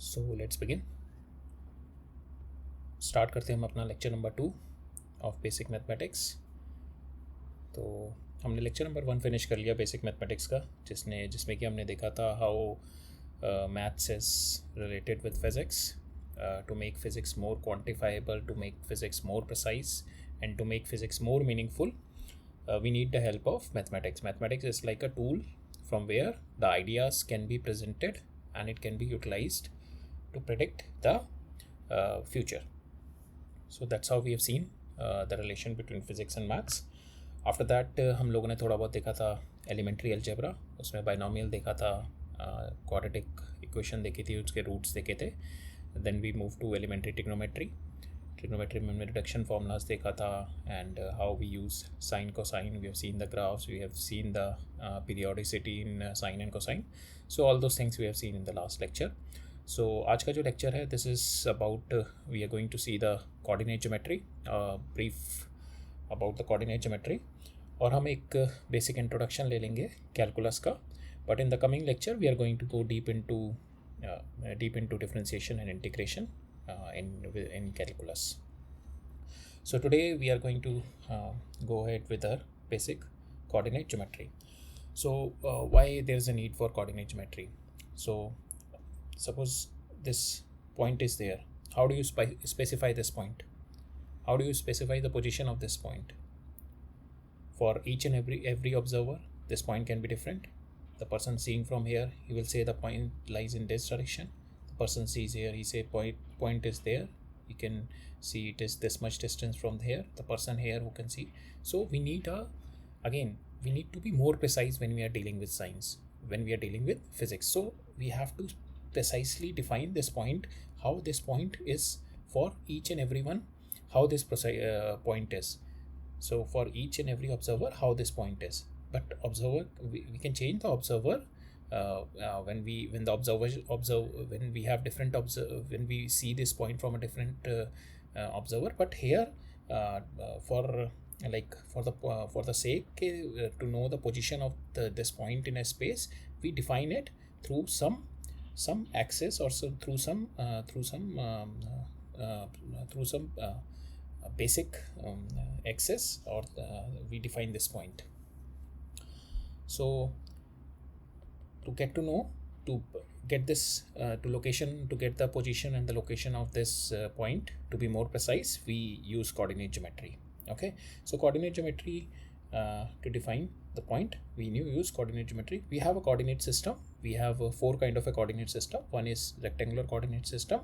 So let's begin. Start करते हैं हम अपना lecture number 2 of basic mathematics. तो हमने लेक्चर नंबर 1 फिनिश कर लिया बेसिक मैथमेटिक्स का, जिसमें कि हमने देखा था how maths is related with physics to make physics more quantifiable, to make physics more precise and to make physics more meaningful, we need the help of mathematics. Mathematics is like a tool from where the ideas can be presented and it can be utilized to predict the future. So that's how we have seen the relation between physics and maths. After that हम लोगों ने थोड़ा बहुत देखा था elementary algebra, उसमें binomial देखा था, क्वाड्रेटिक इक्वेशन देखी थी, उसके रूट्स देखे थे. Then we move to elementary trigonometry में हमने रिडक्शन फॉर्मूलाज देखा था and how we use sine cosine. We have seen the graphs, we have seen the periodicity in sine and cosine. So all those things we have seen in the last lecture. So आज का जो lecture है, this is about we are going to see the coordinate geometry, brief about the coordinate geometry, और हम एक basic introduction ले लेंगे calculus का. But in the coming lecture we are going to go deep into differentiation and integration in calculus. So today we are going to go ahead with our basic coordinate geometry. So why there is a need for coordinate geometry? So suppose this point is there. How do you specify this point? How do you specify the position of this point? For each and every observer, this point can be different. The person seeing from here, he will say the point lies in this direction. Person sees here, he say point is there, you can see it is this much distance from here. The person here who can see. So we need we need to be more precise when we are dealing with science, when we are dealing with physics. So we have to precisely define this point, how this point is for each and everyone, how this point is. So for each and every observer, how this point is. But observer, we can change the observer when the observers observe, when we have different when we see this point from a different observer. But here for the sake to know the position of this point in a space, we define it through some axis or through some basic axis, or we define this point. So to get the position and the location of this point to be more precise, we use coordinate geometry. Okay, so coordinate geometry, to define the point, we use coordinate geometry. We have a coordinate system. We have 4 kind of a coordinate system. One is rectangular coordinate system,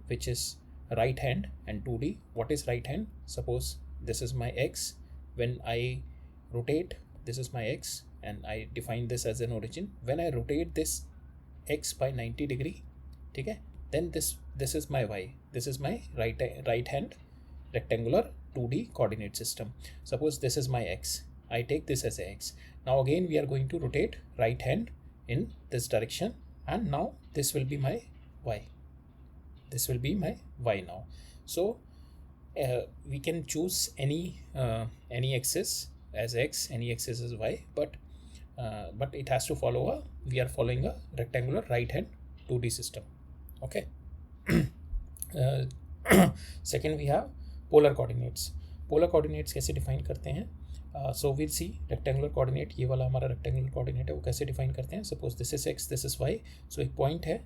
which is right hand and 2D. What is right hand? Suppose this is my x. When I rotate, this is my x, and I define this as an origin. When I rotate this x by 90 degree, okay, then this is my y. This is my right hand rectangular 2D coordinate system. Suppose this is my x. I take this as a x. Now again we are going to rotate right hand in this direction, and now this will be my y. This will be my y now. So we can choose any axis as x, any axis as y, but it has to follow we are following a rectangular right hand 2D system. Okay. Second, we have polar coordinates. Polar coordinates कैसे define करते हैं? So we'll see rectangular coordinate. ये वाला हमारा rectangular coordinate है, वो कैसे define करते हैं? Suppose this is x, this is y. So एक point है,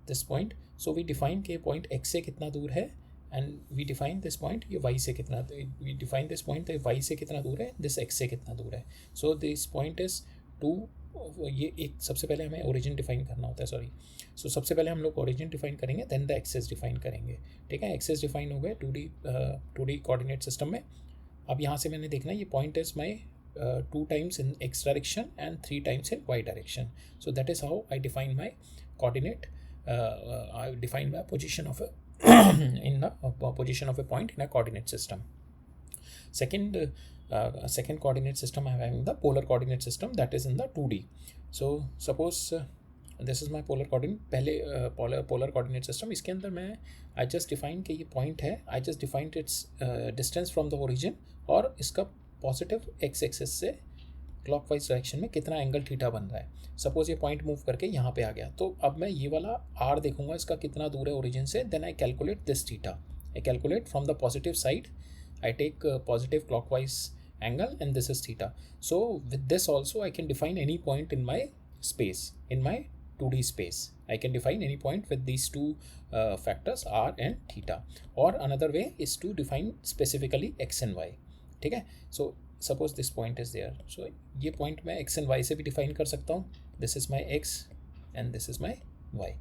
this point. So we define कि point x से कितना दूर है, and we define this point ये y से कितना, we define this point y से कितना दूर है, this x से कितना दूर है. So this point is ये एक, सबसे पहले हमें ओरिजिन डिफाइन करना होता है, सॉरी. सो सबसे पहले हम लोग ओरिजिन डिफाइन करेंगे, देन द एक्सेस डिफाइन करेंगे. ठीक है, एक्सेस डिफाइन हो गए 2D कोऑर्डिनेट सिस्टम में. अब यहाँ से मैंने देखना ये point is my 2 times in x direction and 3 times in y direction. So that is how I define my coordinate. I define my position of position of a point in a coordinate system. Second coordinate system I am having the polar coordinate system, that is in the 2D. So suppose this is my polar coordinate. पहले polar coordinate system, इसके अंदर मैं I just define कि ये point है, I just defined its distance from the origin, और इसका positive x axis से क्लॉकवाइज डायरेक्शन में कितना एंगल थीटा बन रहा है। सपोज ये पॉइंट मूव करके यहाँ पे आ गया, तो अब मैं ये वाला आर देखूंगा इसका कितना दूर है ओरिजिन से, then I calculate this theta. I calculate from the positive side, I take positive clockwise angle and this is theta. So with this also I can define any point in my space, in my 2D space. I can define any point with these two factors r and theta. Or another way is to define specifically x and y. ठीक है, so suppose this point is there, so ये point मैं x and y से भी define कर सकता हूँ. This is my x and this is my y.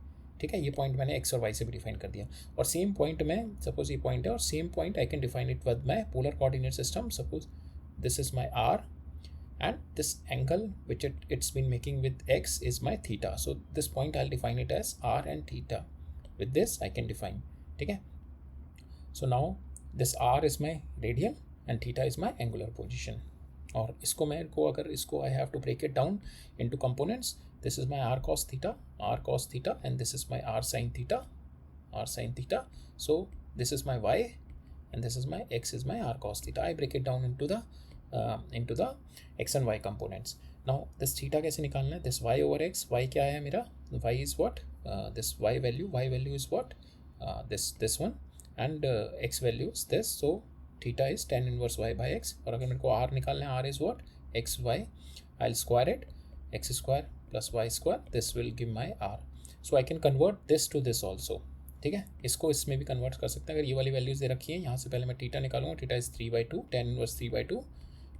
ठीक है, ये point मैंने x और y से भी define कर दिया. और same point में suppose ये point है, और same point I can define it with my polar coordinate system. Suppose this is my r and this angle which it's been making with x is my theta. So this point I'll define it as r and theta. With this I can define. ठीक है, so now this r is my radial and theta is my angular position. और इसको मैं अगर इसको I have to break it down into components. This is my r cos theta, and this is my r sin theta, So this is my y and this is my x is my r cos theta. I break it down into the x and y components. Now this theta कैसे निकालना है? This y over x, y क्या है मेरा? Y is what? This y value is what? This one, and x value is this. So theta is tan inverse y by x. और अगर मेरे को r निकालना है, r is what? x y. I'll square it, x square plus y square. This will give my r. So I can convert this to this also. ठीक है, इसको इसमें भी कन्वर्ट कर सकते हैं। अगर ये वाली वैल्यूज दे रखी है, यहाँ से पहले मैं थीटा निकालूंगा, थीटा इज 3/2, tan इनवर्स 3/2,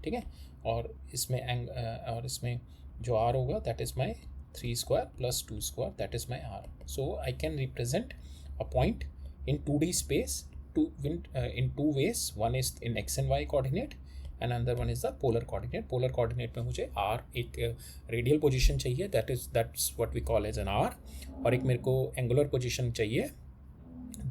ठीक है, और इसमें जो r होगा that is my 3 square plus 2 square, that is my r. So I can represent a point in 2D space in two ways. One is in x and y coordinate and another one is the polar coordinate. Polar coordinate में मुझे r एक radial position चाहिए, that's what we call as an r, और एक मेरे को angular position चाहिए,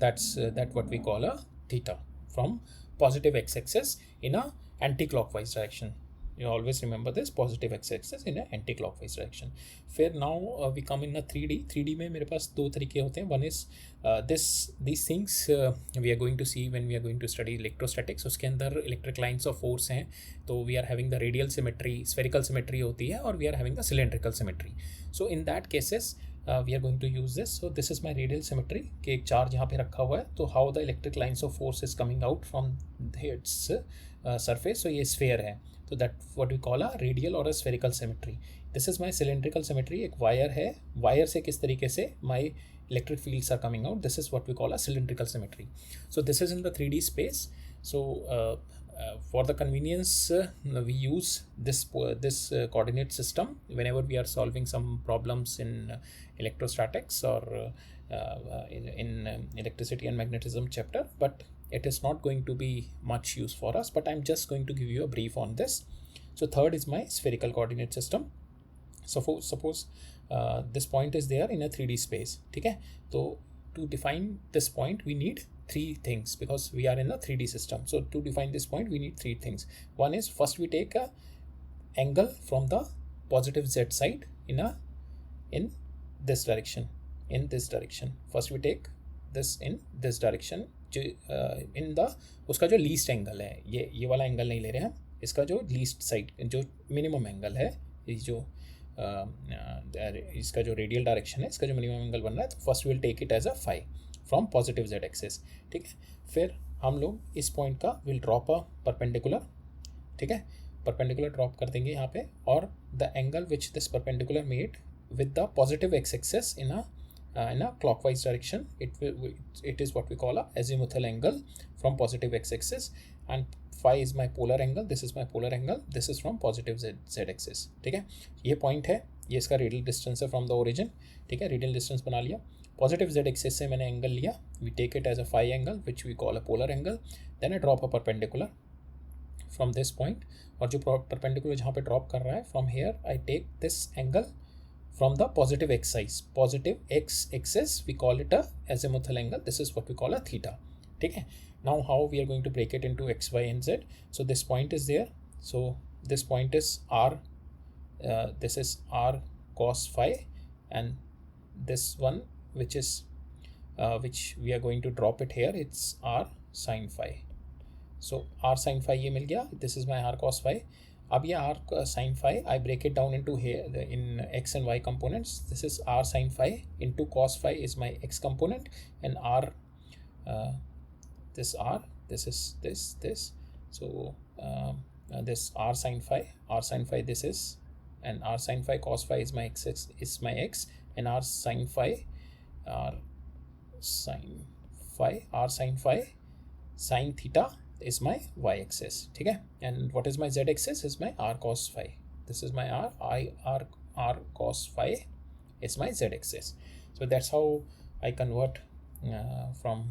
that what we call a theta, from positive x-axis in a anti-clockwise direction. You always remember this, positive x-axis in a anti-clockwise direction. फिर now we come in a 3D में मेरे पास दो तरीके होते हैं. One is these things we are going to see when we are going to study electrostatics. उसके अंदर electric lines of force हैं, तो we are having the radial symmetry, spherical symmetry होती है, और we are having the cylindrical symmetry. So in that cases we are going to use this. So this is my radial symmetry कि एक charge यहाँ पे रखा हुआ है, तो how the electric lines of force is coming out from its surface. So ये sphere है, तो that what we call a radial or a spherical symmetry. This is my cylindrical symmetry. एक वायर है, वायर से किस तरीके से my electric fields are coming out. This is what we call a cylindrical symmetry. So this is in the 3D space. So for the convenience we use this coordinate system whenever we are solving some problems in electrostatics or in electricity and magnetism chapter, but it is not going to be much use for us, but I'm just going to give you a brief on this. So third is my spherical coordinate system. So suppose this point is there in a 3D space, ठीक है, तो to define this point we need three things because we are in a 3D system. So to define this point we need three things. One is, first we take a angle from the positive z side in this direction, first we take this in this direction, in the उसका जो least angle है, ये वाला angle नहीं ले रहे हैं, इसका जो लीस्ट साइड जो मिनिमम एंगल है, इसका जो रेडियल डायरेक्शन है, इसका जो मिनिमम एंगल बन रहा है, तो first will take it as a phi from positive Z axis. ठीक है, फिर हम लोग इस पॉइंट का विल ड्रॉप अ परपेंडिकुलर, ठीक है, परपेंडिकुलर ड्रॉप कर देंगे यहाँ पे, और the angle which this perpendicular made with the positive x-axis in a clockwise direction, it is what we call a azimuthal angle from positive x-axis, and phi is my polar angle, this is my polar angle, this is from positive z-axis. ठीक है, ये point है, ये इसका radial distance है from the origin. ठीक है, radial distance बना लिया, positive z-axis से मैंने angle लिया, we take it as a phi angle which we call a polar angle, then I drop a perpendicular from this point, और जो perpendicular जहाँ पे drop कर रहा है, from here I take this angle from the positive x-axis, we call it a azimuthal angle, this is what we call a theta. ठीक है, now how we are going to break it into x, y and z. So this point is there, so this point is r, this is r cos phi, and this one which is which we are going to drop it here, it's r sin phi. So r sin phi ये मिल गया, this is my r cos phi. अब ये r sin phi I break it down into here in x and y components. This is r sin phi into cos phi is my x component, and r this r, this is this. So this r sin phi this is, and r sin phi cos phi is my x, and r sin phi sin theta is my y axis, ठीक है. And what is my z axis is my r cos phi. This is my r cos phi is my z axis. So that's how I convert from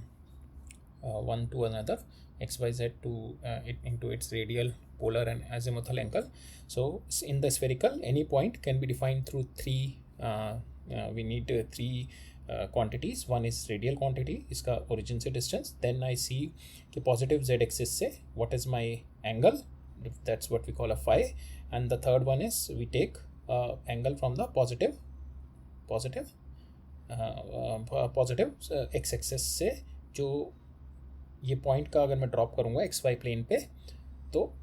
one to another, xyz to into its radial, polar and azimuthal angle. So in the spherical, any point can be defined through three we need three quantities. One is radial quantity, इसका origin से distance. Then I see कि positive z axis से what is my angle, that's what we call a phi. And the third one is we take angle from the positive x axis से, जो ये point का अगर मैं drop करूँगा x Y plane पे, तो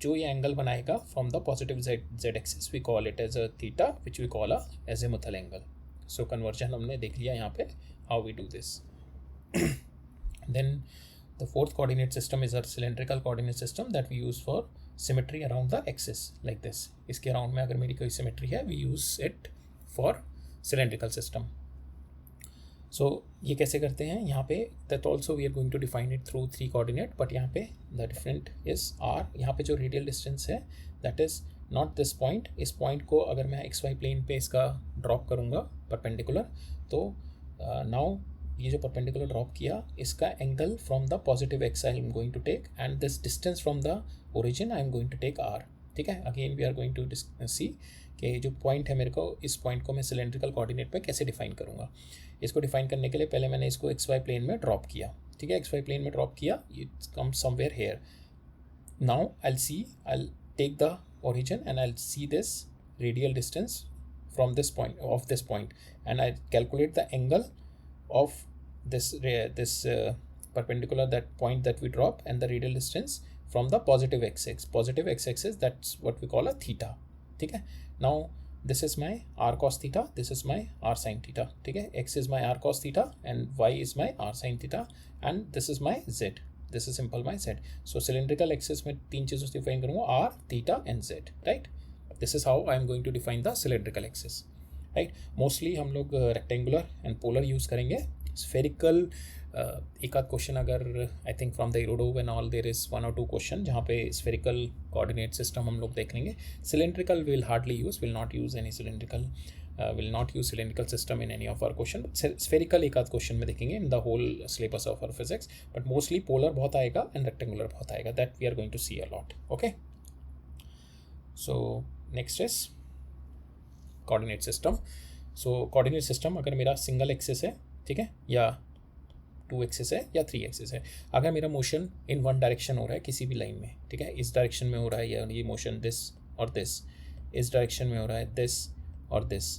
जो ये एंगल बनाएगा from the positive Z axis we call it as a theta, which we call a azimuthal angle. So conversion हमने देख लिया यहाँ पे, how we do this. Then the fourth coordinate system is a cylindrical coordinate system that we use for symmetry around the axis, like this. इसके around में अगर मेरी कोई सिमेट्री है, we use it for cylindrical system. So ये कैसे करते हैं यहाँ पे, that also we are going to define it through three coordinate, but यहाँ पे द डिफरेंट इज आर. यहाँ पे जो रेडियल डिस्टेंस है that is not this point. इस पॉइंट को अगर मैं एक्स वाई प्लेन पे इसका ड्रॉप करूँगा परपेंडिकुलर, तो नाउ ये जो परपेंडिकुलर ड्रॉप किया, इसका angle from the positive x I am going to take, and this distance from the origin I am going to take R. ठीक है, again we are going to see कि जो point है मेरे को, इस पॉइंट को मैं सिलेंड्रिकल कोऑर्डिनेट में कैसे डिफाइन करूँगा. इसको डिफाइन करने के लिए पहले मैंने इसको एक्स वाई प्लेन में ड्रॉप किया. ठीक है, एक्स वाई प्लेन में ड्रॉप किया, it comes somewhere here. Now I take the origin and I see this radial distance from this point, and I calculate the angle of this perpendicular, that point that we drop, and the radial distance from the positive x-axis, that's what we call a theta. ठीक है, now this is my r cos theta, this is my r sin theta. ठीक है, x is my r cos theta and y is my r sin theta, and this is my z, this is simple my z. So cylindrical axis में तीन चीज़ों से define करूँगा, r, theta and z, right? This is how I am going to define the cylindrical axis, right? Mostly हम लोग rectangular and polar use करेंगे. Spherical एक आध क्वेश्चन अगर I think from the Irodo and all there is one or two question जहाँ पे spherical coordinate system हम लोग देख लेंगे. Cylindrical will hardly use, will not use any cylindrical, will not use cylindrical system in any of our question. Spherical एक आध question में देखेंगे in the whole syllabus of our physics, but mostly polar बहुत आएगा and rectangular बहुत आएगा. That we are going to see a lot. Okay. So next is coordinate system. So coordinate system अगर मेरा सिंगल एक्सिस है, ठीक है, या टू एक्सिस है या थ्री एक्सिस है, अगर मेरा मोशन इन वन डायरेक्शन हो रहा है किसी भी लाइन में, ठीक है, इस डायरेक्शन में हो रहा है, या ये मोशन दिस और दिस, इस डायरेक्शन में हो रहा है दिस और दिस,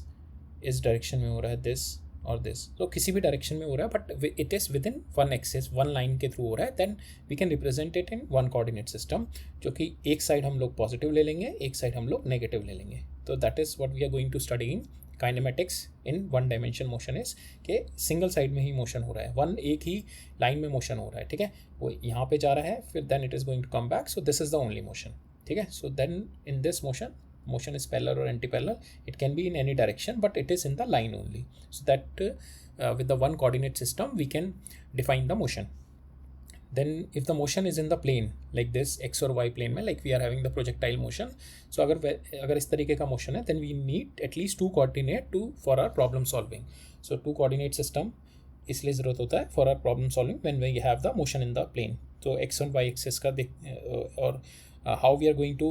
इस डायरेक्शन में हो रहा है दिस और दिस, तो किसी भी डायरेक्शन में हो रहा है but it is within one axis, one line के थ्रू हो रहा है, then we can represent it in one coordinate system, जो कि एक साइड हम लोग पॉजिटिव ले लेंगे, एक साइड हम लोग नेगेटिव ले लेंगे. तो that is what we are going to study in kinematics in one dimension motion is, कि सिंगल साइड में ही मोशन हो रहा है, वन एक ही लाइन में मोशन हो रहा है. ठीक है, वो यहाँ पे जा रहा है, फिर then it is going to come back, so this is the only motion. ठीक है, so then in this motion is parallel or anti-parallel, it can be in any direction but it is in the line only, so that with the one coordinate system we can define the motion. Then if the motion is in the plane like this, x or y plane में, like we are having the projectile motion, so अगर इस तरीके का motion है, then we need at least two coordinate for our problem solving. So two coordinate system इसलिए ज़रूरत होता है for our problem solving when we have the motion in the plane. तो x और y axis का और how we are going to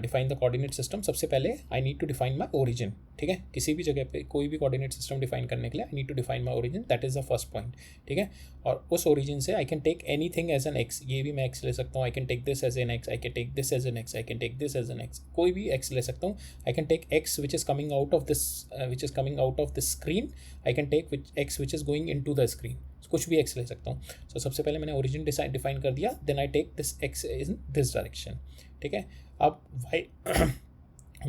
define the coordinate system. सबसे पहले I need to define my origin. ठीक है, किसी भी जगह पे कोई भी coordinate system define करने के लिए I need to define my origin, that is the first point. ठीक है, और उस origin से I can take anything as an x, ये भी मैं x ले सकता हूँ, I can take this as an x, I can take this as an x, I can take this as an x, कोई भी x ले सकता हूँ. I can take x which is coming out of this screen, I can take x which is going into the screen. कुछ भी x ले सकता हूँ. So सबसे पहले मैंने ओरिजिन डिफाइन कर दिया, then I take this x in this direction. ठीक है, अब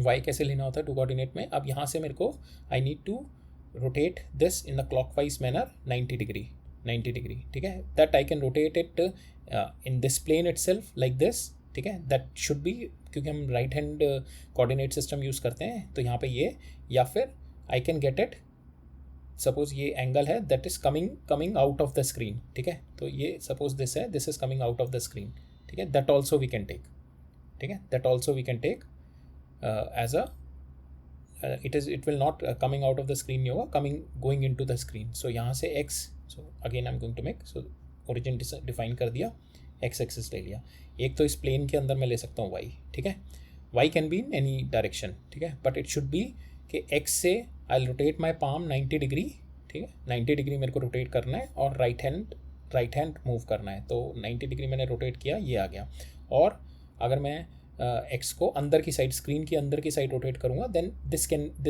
y कैसे लेना होता है टू कोऑर्डिनेट में. अब यहाँ से मेरे को I need to rotate this in the clockwise manner 90 degree. ठीक है, that I can rotate it in this plane itself like this. ठीक है, दैट शुड बी, क्योंकि हम right hand coordinate system use करते हैं तो यहाँ पे ये, या फिर I can get it, suppose ये एंगल है that is coming out of the screen. ठीक है, तो ये सपोज दिस है, this is coming out of the screen. ठीक है, that also we can take. ठीक है, that also we can take as a it will not coming out of the screen नहीं होगा, going into the screen. So यहाँ से x, so again I'm going to make, so origin define कर दिया, x axis ले लिया. एक तो इस प्लेन के अंदर मैं ले सकता हूँ y. ठीक है, y can be in any direction. ठीक है, but it should be कि x से I'll rotate my palm 90 degree. ठीक है, 90 डिग्री मेरे को रोटेट करना है और राइट हैंड मूव करना है. तो 90 डिग्री मैंने रोटेट किया, ये आ गया. और अगर मैं एक्स को अंदर की साइड, स्क्रीन की अंदर की साइड रोटेट करूँगा, then this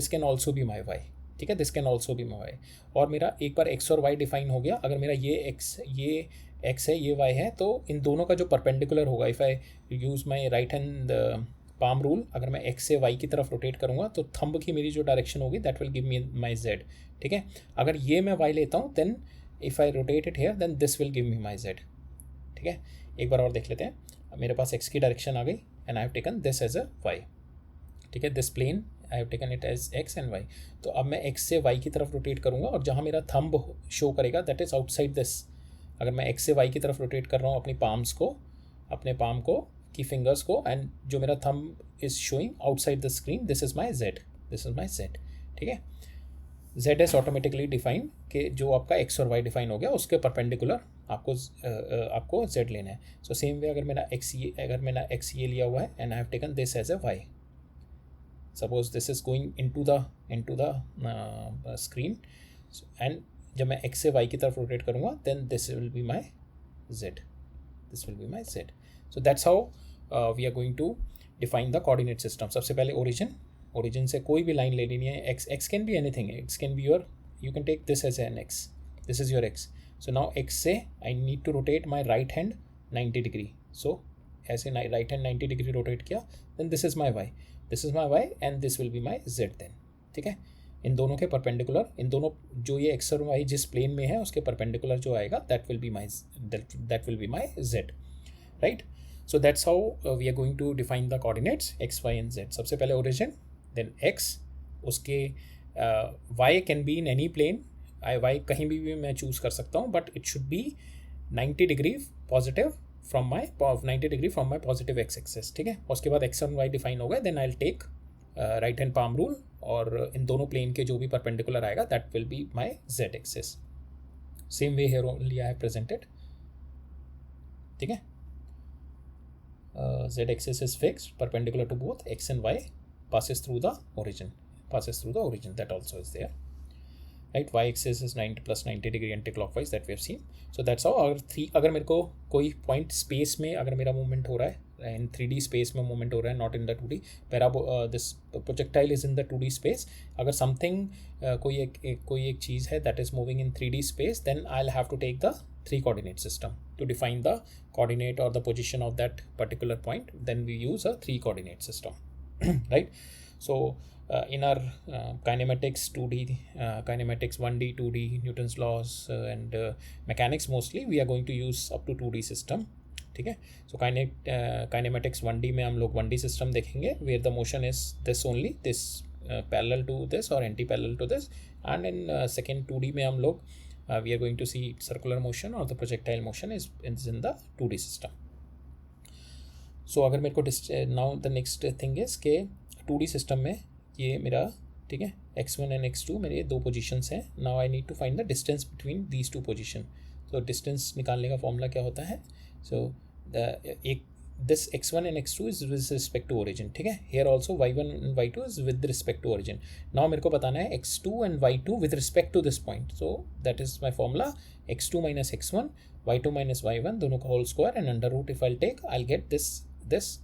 can also be my y. ठीक है, this can also be my y. और मेरा एक बार एक्स और वाई डिफाइन हो गया. अगर मेरा ये एक्स है, ये वाई है, तो इन दोनों का जो परपेंडिकुलर होगा, if I use my right hand palm rule, अगर मैं एक्स से वाई की तरफ रोटेट करूँगा तो थंब की मेरी जो डायरेक्शन होगी that will give me my z. ठीक है, अगर ये मैं वाई लेता हूँ, then if I rotate it here, then this will give me my z. ठीक है, एक बार और देख लेते हैं. मेरे पास एक्स की डायरेक्शन आ गई and I have taken this as a y. ठीक है, this plane I have taken it as x and y. तो अब मैं x से y की तरफ रोटेट करूँगा और जहाँ मेरा थंब शो करेगा दैट इज़ आउटसाइड दिस. अगर मैं x से y की तरफ रोटेट कर रहा हूँ अपने पाम को की फिंगर्स को, एंड जो मेरा thumb is showing outside the screen, this is my z. ठीक है, z is ऑटोमेटिकली डिफाइन कि जो आपका x और y डिफाइन हो गया उसके परपेंडिकुलर आपको z लेना है. सो सेम वे अगर मैंने x ये लिया हुआ है and I have taken this as a y, suppose this is going into the screen, and जब मैं x से y की तरफ रोटेट करूँगा then this will be my z. So that's how we are going to define the coordinate system. सबसे पहले origin से कोई भी लाइन ले लेनी है. x can be anything, x can be your, you can take this as an x, this is your x. So now x से I need to rotate my right hand 90 degree. So ऐसे right hand 90 degree rotate किया, then this is my y and this will be my z then. ठीक है, इन दोनों के perpendicular, इन दोनों जो ये x और y जिस प्लेन में है उसके परपेंडिकुलर जो आएगा that will be my z. Right, so that's how we are going to define the coordinates x, y and z. सबसे पहले ओरिजिन, देन x, उसके y can be in any plane. y कहीं भी मैं choose कर सकता हूँ, but it should be 90 degree positive from my 90 degree from my positive x axis. ठीक है, उसके बाद x और y डिफाइन हो गए, then I will take right hand palm rule, और इन दोनों प्लेन के जो भी परपेंडिकुलर आएगा that will be my z axis. Same way here only I have presented. ठीक है, z axis is fixed perpendicular to both x and y, passes through the origin, that also is there. Right, y axis is 90 plus 90 degree anti-clockwise that we have seen. So that's how अगर मेरे को कोई point space में अगर मेरा movement हो रहा है, इन 3D स्पेस में मूवमेंट हो रहा है, not in the 2D, this projectile is in the 2D space. अगर समथिंग कोई एक चीज़ है that is moving in 3D space, then I will have to take the 3 coordinate system to define the coordinate or the position of that particular point. Then we use a 3 coordinate system. Right, so in our kinematics 2D, kinematics 1D, 2D, Newton's laws and mechanics, mostly we are going to use up to 2D system. ठीक है, so kinematics 1D में हम लोग 1D system देखेंगे where the motion is this only, this parallel to this or anti-parallel to this, and in second 2D में हम लोग we are going to see circular motion or the projectile motion is in the 2D system. So अगर मेरे को now the next thing is कि 2D system में ये मेरा, ठीक है, x1 and x2 मेरे दो पोजीशंस हैं. now I need to find the distance between these two position. so distance निकालने का फॉर्मूला क्या होता है? so this x1 and x2 is with respect to origin. ठीक है, here also y1 and y2 is with respect to origin. now मेरे को बताना है x2 and y2 with respect to this point. so that is my formula, x2 minus x1, y2 minus y1, दोनों का whole square, and under root if I'll take, I'll get this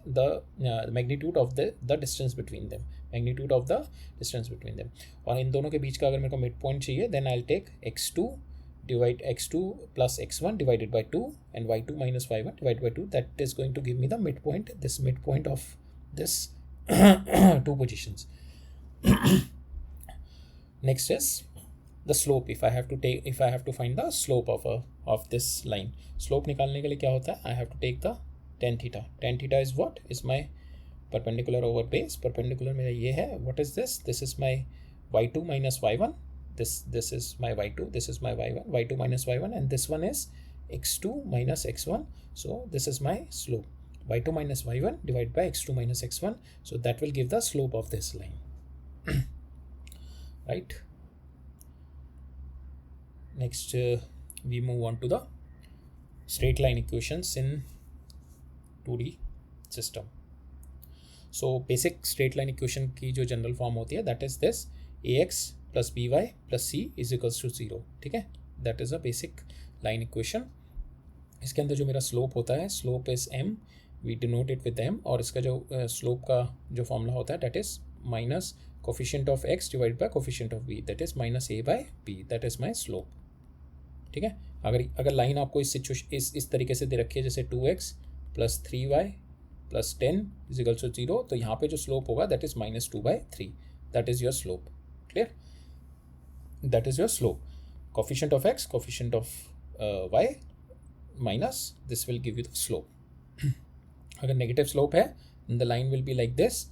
the magnitude of the distance between them, और इन दोनों के बीच का अगर मेरे को मिड पॉइंट चाहिए, then I'll take x2 divide x2 plus x1 divided by 2 and y2 minus y1 divided by 2. That is going to give me the midpoint, this midpoint of this two positions. Next is the slope. If I have to find the slope of this line, slope निकालने के लिए क्या होता है, I have to take the tan theta. Tan theta is what? Is my perpendicular over base. Perpendicular मेरा ये है. What is this? This is my y2 minus y1. This is my y2. This is my y1. y2 minus y1, and this one is x2 minus x1. So this is my slope. y2 minus y1 divided by x2 minus x1. So that will give the slope of this line. Right. Next, we move on to the straight line equations in 2D system. So basic straight line equation की जो general form होती है, that is this: ax plus by plus c is equals to 0. ठीक है, that is a basic line equation. इसके अंदर जो मेरा slope होता है, slope is m, we denote it with m, और इसका जो slope का जो formula होता है, that is minus coefficient of x divided by coefficient of b, that is minus a by b, that is my slope. ठीक है, अगर लाइन आपको इस तरीके से दे रखी है, जैसे 2x plus 3y plus 10 is equal to 0, तो यहाँ पे जो स्लोप होगा that is minus 2/3. That is your slope. Clear? That is your slope. Coefficient of x, coefficient of y minus this will give you the slope. अगर negative slope है the line will be like this.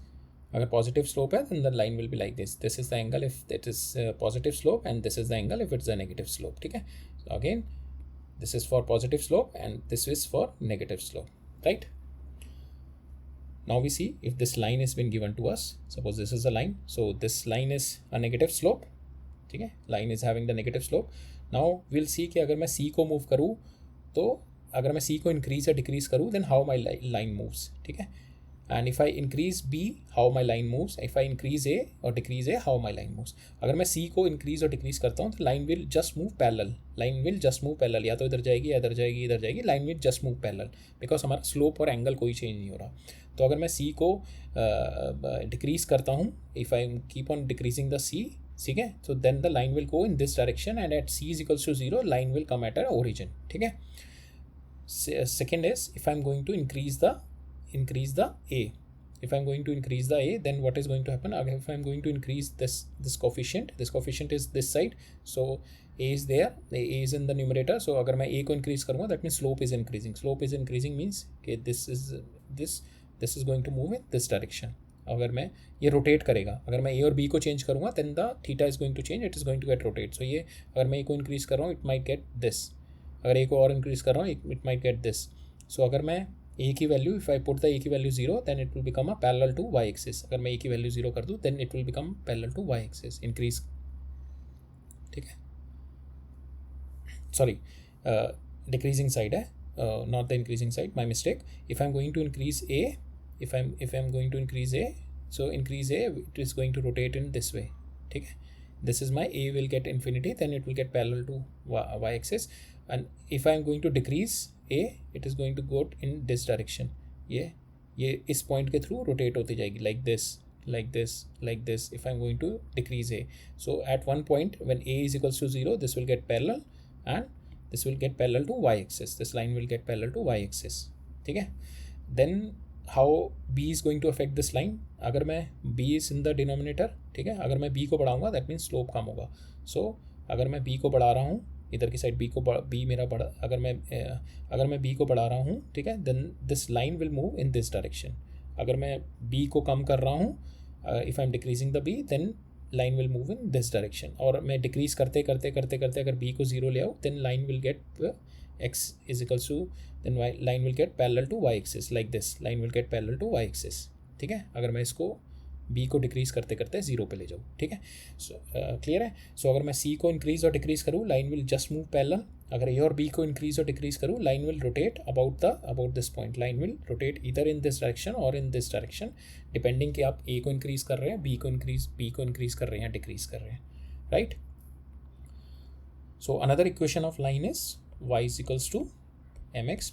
अगर positive slope है then the line will be like this. This is the angle if that is positive slope, and this is the angle if it's a negative slope. ठीक है, so again this is for positive slope and this is for negative slope. Right, now we see if this line has been given to us. Suppose this is a line, so this line is a negative slope. ठीक है, line is having the negative slope. Now we'll see कि अगर मैं c को move करूँ, तो अगर मैं c को इंक्रीज या डिक्रीज करूँ then how my line moves. ठीक है, and if I increase b, how my line moves. If I increase a or decrease a, how my line moves. अगर मैं c को increase और decrease करता हूँ तो line will just move parallel. Line will just move parallel. या तो इधर जाएगी या इधर जाएगी, इधर जाएगी. Line will just move parallel because हमारा slope और angle कोई change नहीं हो रहा. तो अगर मैं c को decrease करता हूँ, if I keep on decreasing the c, ठीक है, so then the line will go in this direction, and at c is equals to 0, line will come at an origin. ठीक है. Second is if I'm going to increase the a. If I'm going to increase the a, then what is going to happen? If I'm going to increase this coefficient is this side, so a is there, a is in the numerator. So अगर मैं a को increase करूँगा, that means slope is increasing. Slope is increasing means कि this is going to move in this direction. अगर मैं ये rotate करेगा, अगर मैं a और b को चेंज करूँगा then the theta is going to change, it is going to get rotate. So ये अगर मैं a को increase कर रहा हूँ, it might get this. अगर a को और increase कर रहा हूँ, it might get this. So अगर मैं a की value, if I put the a की value 0, then it will become a parallel to y axis. अगर मैं a की वैल्यू 0 कर दूँ then it will become parallel to y axis. Increase. ठीक है, sorry, decreasing side है, not the increasing side, my mistake. If I'm going to increase a, if I'm going to increase a, so increase a, it is going to rotate in this way. ठीक है, this is my a will get infinity, then it will get parallel to y axis. And if I'm going to decrease a, it is going to go in this direction. ये इस point के through rotate होती जाएगी like this, like this, like this. If I'm going to decrease a, so at one point when a is equals to 0, this will get parallel and this will get parallel to y axis. This line will get parallel to y axis. ठीक है, then how b is going to affect this line? अगर मैं b is in the denominator, ठीक है, अगर मैं b को बढ़ाऊंगा that means slope कम होगा. So अगर मैं b को बढ़ा रहा हूँ, इधर की साइड b मेरा बढ़ा, अगर मैं b को बढ़ा रहा हूँ, ठीक है, then this line will move in this direction. अगर मैं b को कम कर रहा हूँ, if I'm decreasing the b, then line will move in this direction. और मैं decrease करते अगर b को 0 ले आऊँ, then line will get x is equals to, then line will get parallel to y axis like this. Line will get parallel to y axis. ठीक है, अगर मैं इसको b को डिक्रीज करते 0 पे ले जाऊँ. ठीक है, सो क्लियर है. सो अगर मैं c को इंक्रीज और डिक्रीज करूँ, line will just move parallel. अगर a और b को इंक्रीज और डिक्रीज करूँ, line will rotate about this point. Line will rotate इधर इन दिस डायरेक्शन और इन दिस डायरेक्शन, डिपेंडिंग कि आप a को इंक्रीज कर रहे हैं, b को इंक्रीज कर रहे हैं या डिक्रीज कर रहे हैं. Right. So another equation of line is y is equals to mx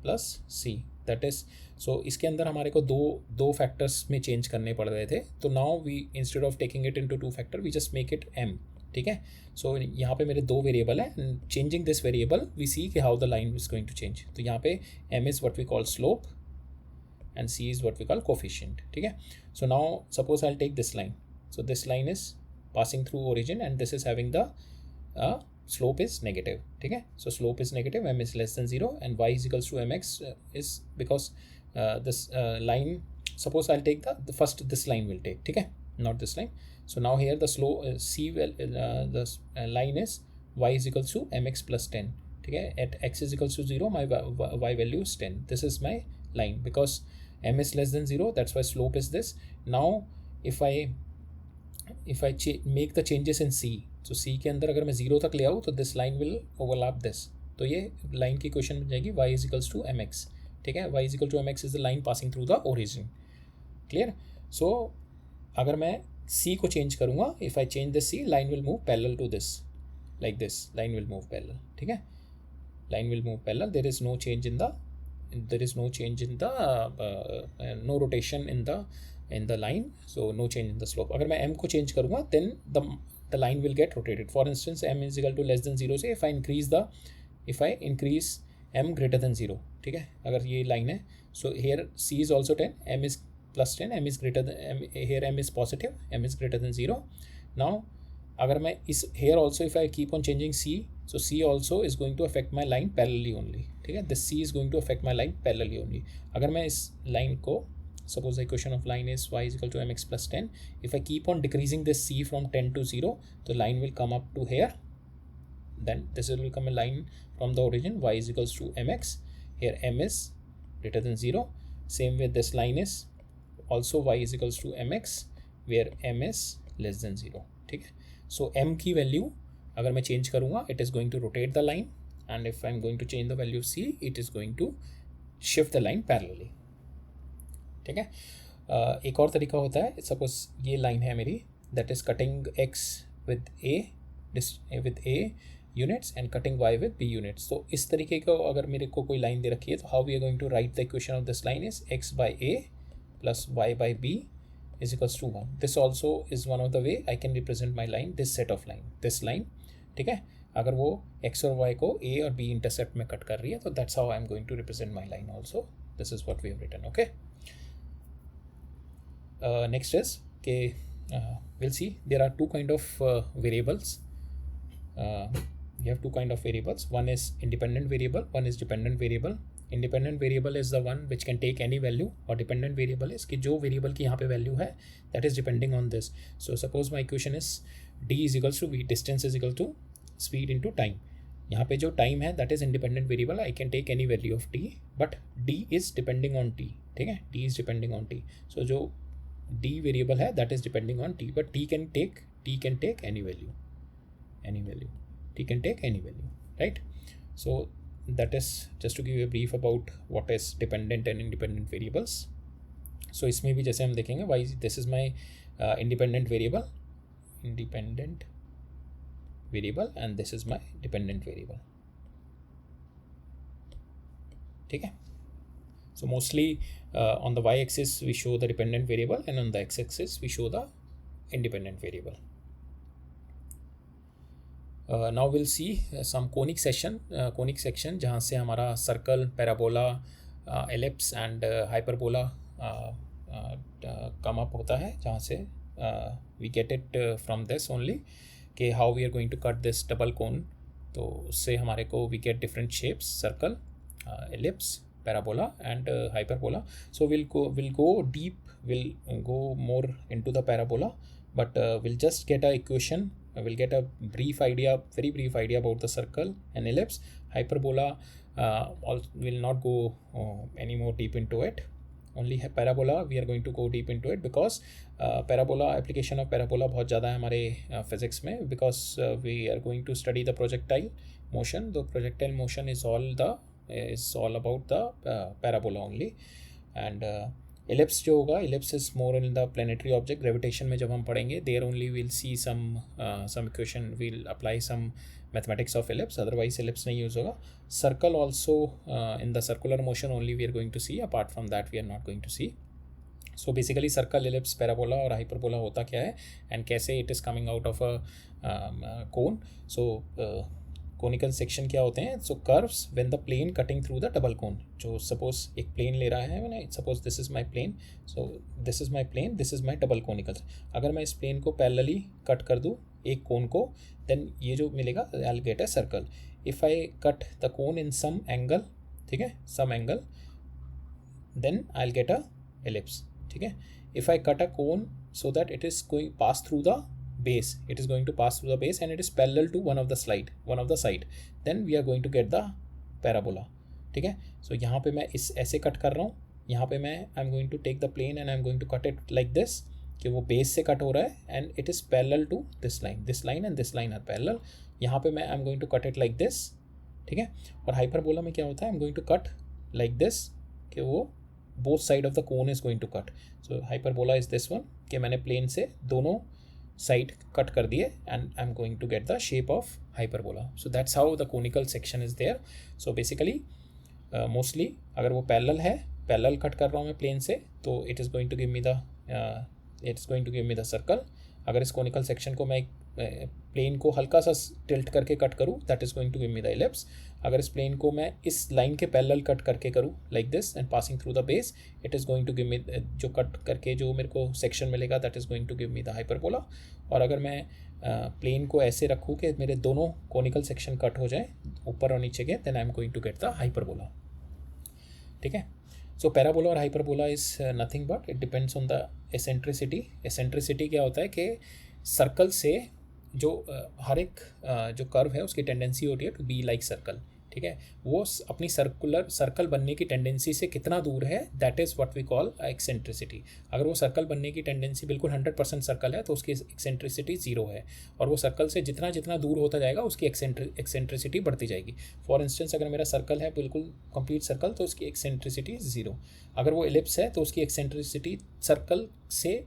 plus c. That is, so इसके अंदर हमारे को दो फैक्टर्स में चेंज करने पड़ रहे थे. तो now we instead of taking it into two factor, we just make it m. ठीक है. सो यहाँ पे मेरे 2 वेरिएबल है. Changing this variable we see कि how the line is going to change. तो यहाँ पे m is what we call slope and c is what we call coefficient. ठीक है. So now suppose I'll take this line. So this line is passing through origin and this is having the slope is negative. ठीक है. So slope is negative, m is less than 0 and y is equals to mx is because this line, suppose I'll take the first this line will take. ठीक है, not this line. So now here the slope c will the line is y is equals to mx plus 10. ठीक है. At x is equals to 0 my y value is 10. This is my line because m is less than 0, that's why slope is this. Now if I make the changes in c, so c के अंदर अगर मैं 0 तक ले आऊँ तो this line will overlap this. तो ये line की इक्वेशन बन जाएगी y is equals to mx. ठीक है. y is equal to mx is the line passing through the origin. Clear? So अगर मैं c को change करूँगा, if I change the c, line will move parallel to this, like this. Line will move parallel. ठीक है. Line will move parallel. There is no change in the no rotation in the line, so no change in the slope. अगर मैं m को change करूँगा then the line will get rotated. For instance, m is equal to less than 0 से if I increase m greater than 0, ठीक है, अगर ये line है, so here c is also 10, m is plus 10, m is greater than m, here m is positive, m is greater than 0. Now अगर मैं इस here also if I keep on changing c, so c also is going to affect my line parallelly only. ठीक है. This c is going to affect my line parallelly only. अगर मैं इस line को, suppose the equation of line is y is equal to mx plus 10. If I keep on decreasing this c from 10 to 0, the line will come up to here. Then this will become a line from the origin, y is equals to mx. Here m is greater than 0. Same with this line is also y is equals to mx, where m is less than 0. ठीक है. So m की value अगर मैं change करूँगा, it is going to rotate the line, and if I'm going to change the value of c, it is going to shift the line parallelly. ठीक है. एक और तरीका होता है, सपोज ये लाइन है मेरी, that is cutting x with a units and cutting y with b units. तो इस तरीके को अगर मेरे को कोई लाइन दे रखी है, तो how we are going to write the equation of this line is x by a plus y by b is equals to 1. This also is one of the way I can represent my line, this set of line, this line. ठीक है. अगर वो x और y को a और b intercept में cut कर रही है, तो that's how I am going to represent my line also. This is what we have written. Okay. Next is we'll see there are two kind of variables. We have two kind of variables. One is independent variable, one is dependent variable. Independent variable is the one which can take any value, और dependent variable is कि जो variable की यहाँ पे value है, that is depending on this. So suppose my equation is d is equals to v, distance is equal to speed into time. यहाँ पे जो time है that is independent variable, I can take any value of t, but d is depending on t. ठीक है. d is depending on t. So जो d variable है that is depending on t, but t can take any value. T can take any value, right? So that is just to give you a brief about what is dependent and independent variables. So इसमें भी जैसे हम देखेंगे, why this is my independent variable, and this is my dependent variable. ठीक है. So mostly on the y-axis we show the dependent variable, and on the x-axis we show the independent variable. Now we'll see some conic section जहाँ से हमारा circle, parabola, ellipse and hyperbola come up होता है, जहाँ से we get it from this only कि how we are going to cut this double cone. तो उससे हमारे को we get different shapes, circle, ellipse, parabola and hyperbola. So we'll go deep, we'll go more into the parabola, but we'll just get a equation. We'll get a very brief idea about the circle and ellipse. Hyperbola will not go any more deep into it. Only parabola we are going to go deep into it, because parabola, application of parabola बहुत ज़्यादा है हमारे physics में, because we are going to study the projectile motion. The projectile motion is all about the parabola only. And ellipse जो होगा, ellipse is more in the planetary object. Gravitation में जब हम पढ़ेंगे, there only we'll see some equation, we'll apply some mathematics of ellipse, otherwise ellipse नहीं use होगा. Circle also in the circular motion only we are going to see, apart from that we are not going to see. So basically circle, ellipse, parabola और hyperbola होता क्या है and कैसे it is coming out of a cone. So conical section क्या होते हैं? So curves when the plane cutting through the double cone. जो suppose एक प्लेन ले रहा है मैंने, suppose this is my plane, so this is my plane, this is my double conical. अगर मैं इस प्लेन को पैरेलली कट कर दूँ एक कोन को, देन ये जो मिलेगा I will get a circle. If I cut the cone in some angle, ठीक है, some angle, then I will get a ellipse. ठीक है. If I cut a cone so that it is going pass through the base, it is going to pass through the base and it is parallel to one of the side, then we are going to get the parabola. ठीक है. सो यहाँ पे मैं इस ऐसे cut कर रहा हूँ, यहाँ पे मैं I am going to take the plane and I am going to cut it like this, कि वो बेस से कट हो रहा है and it is parallel to this line and this line are parallel. यहाँ पे मैं I am going to cut it like this. ठीक है. और हाइपरबोला में क्या होता है? I am going to cut like this, कि वो both side of the cone is going to cut. So hyperbola is this one, कि मैंने प्लेन से दोनों साइड कट कर दिए and I am going to get the shape of hyperbola. So that's how the conical section is there. So basically mostly अगर वो parallel cut कर रहा हूँ मैं प्लेन से, तो it is going to give me the circle. अगर इस कोनिकल सेक्शन को मैं प्लेन को हल्का सा टिल्ट करके कट करूँ, that is going to give me the ellipse. अगर इस प्लेन को मैं इस लाइन के पैरेलल कट करके करूँ like this and passing through the base, it is going to give me, जो कट करके जो मेरे को सेक्शन मिलेगा, that is going to give me the hyperbola. और अगर मैं प्लेन को ऐसे रखूँ कि मेरे दोनों कोनिकल सेक्शन कट हो जाए ऊपर और नीचे के, then I am going to get the hyperbola. ठीक है. सो पैराबोला और hyperbola is nothing but it depends on the eccentricity. Eccentricity क्या होता है कि सर्कल से जो हर एक जो कर्व है उसकी टेंडेंसी होती है टू बी लाइक सर्कल. ठीक है. वो अपनी सर्कल बनने की टेंडेंसी से कितना दूर है, that is what we call eccentricity. अगर वो सर्कल बनने की टेंडेंसी बिल्कुल 100% सर्कल है, तो उसकी एक्सेंट्रिसिटी 0 है. और वो सर्कल से जितना जितना दूर होता जाएगा उसकी एक्सेंट्रिसिटी बढ़ती जाएगी. फॉर इंस्टेंस, अगर मेरा सर्कल है बिल्कुल कंप्लीट सर्कल, तो उसकी एक्सेंट्रिसिटी 0. अगर वो एलिप्स है तो उसकी एक्सेंट्रिसिटी सर्कल से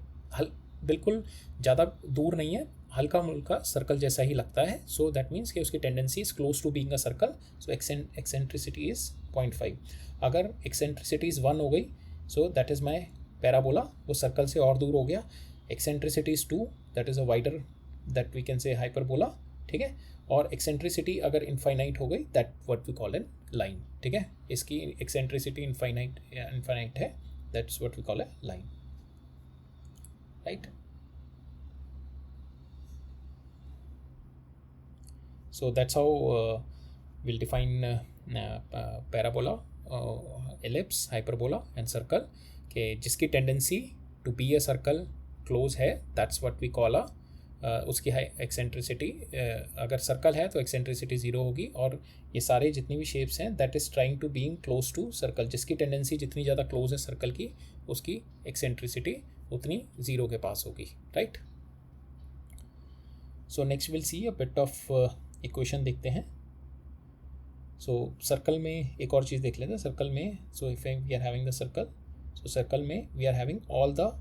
बिल्कुल ज़्यादा दूर नहीं है, हल्का मुल्का सर्कल जैसा ही लगता है. सो दैट मीन्स कि उसकी tendency is close to being a circle. So eccentricity is 0.5. अगर एक्सेंट्रिसिटी इज़ 1 हो गई, so that is my parabola, वो सर्कल से और दूर हो गया. Eccentricity is 2, that is a wider, that we can say hyperbola. ठीक है. और एक्सेंट्रिसिटी अगर इनफाइनाइट हो गई, that what we call an line. ठीक है. इसकी एक्सेंट्रिसिटी इनफाइनाइट है, that's what we call A line. Right. So that's how we'll define parabola, ellipse, hyperbola and circle. कि जिसकी tendency to be a circle close है, that's what we call उसकी eccentricity. अगर circle है तो eccentricity 0 होगी. और ये सारे जितनी भी शेप्स हैं, that is trying to being close to circle. जिसकी टेंडेंसी जितनी ज़्यादा क्लोज है सर्कल की, उसकी एक्सेंट्रिसिटी उतनी 0 के पास होगी. Right. So next will see a bit of equation देखते हैं. सो सर्कल में एक और चीज़ देख लेते हैं. सर्कल में, so if we are having the circle, so circle में we are having all the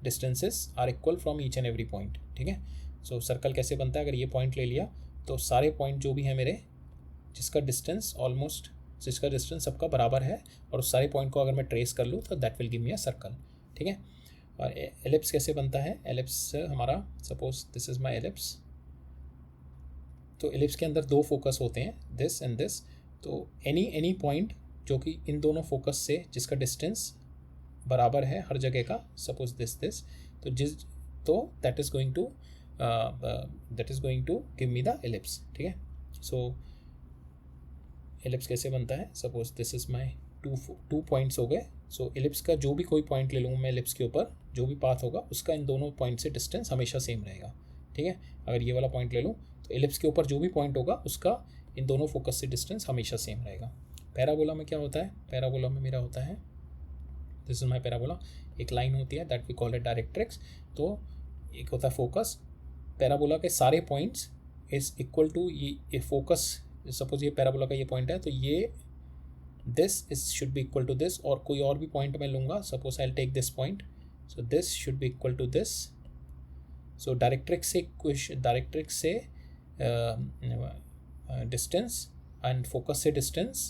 distances are equal from each and every point. ठीक है. सो सर्कल कैसे बनता है? अगर ये पॉइंट ले लिया, तो सारे पॉइंट जो भी हैं मेरे, जिसका डिस्टेंस सबका बराबर है, और उस सारे पॉइंट को अगर मैं ट्रेस कर लूँ, तो that will give me a circle. ठीक है. और एलिप्स कैसे बनता है? एलिप्स हमारा, suppose this is my ellipse. तो एलिप्स के अंदर 2 फोकस होते हैं, दिस एंड दिस. तो एनी पॉइंट जो कि इन दोनों फोकस से जिसका डिस्टेंस बराबर है हर जगह का, सपोज दिस, तो that is going to give me the ellipse. ठीक है. सो एलिप्स कैसे बनता है? Suppose this is my two points हो गए. सो एलिप्स का जो भी कोई पॉइंट ले लूँ मैं, एलिप्स के ऊपर जो भी पाथ होगा उसका इन दोनों पॉइंट से डिस्टेंस हमेशा सेम रहेगा. ठीक है. अगर ये वाला पॉइंट ले लूँ, तो एलिप्स के ऊपर जो भी पॉइंट होगा उसका इन दोनों फोकस से डिस्टेंस हमेशा सेम रहेगा. पैराबोला में क्या होता है? पैराबोला में मेरा होता है, दिस इज माई पैराबोला. एक लाइन होती है, that we call it directrix. तो एक होता है फोकस. पैराबोला के सारे पॉइंट्स इज इक्वल टू ये फोकस. सपोज ये पैराबोला का ये पॉइंट है, तो ये this is should be equal to this. और कोई और भी पॉइंट मैं लूँगा, suppose I will take this point, so this should be equal to this. So directrix से डिस्टेंस एंड फोकस से डिस्टेंस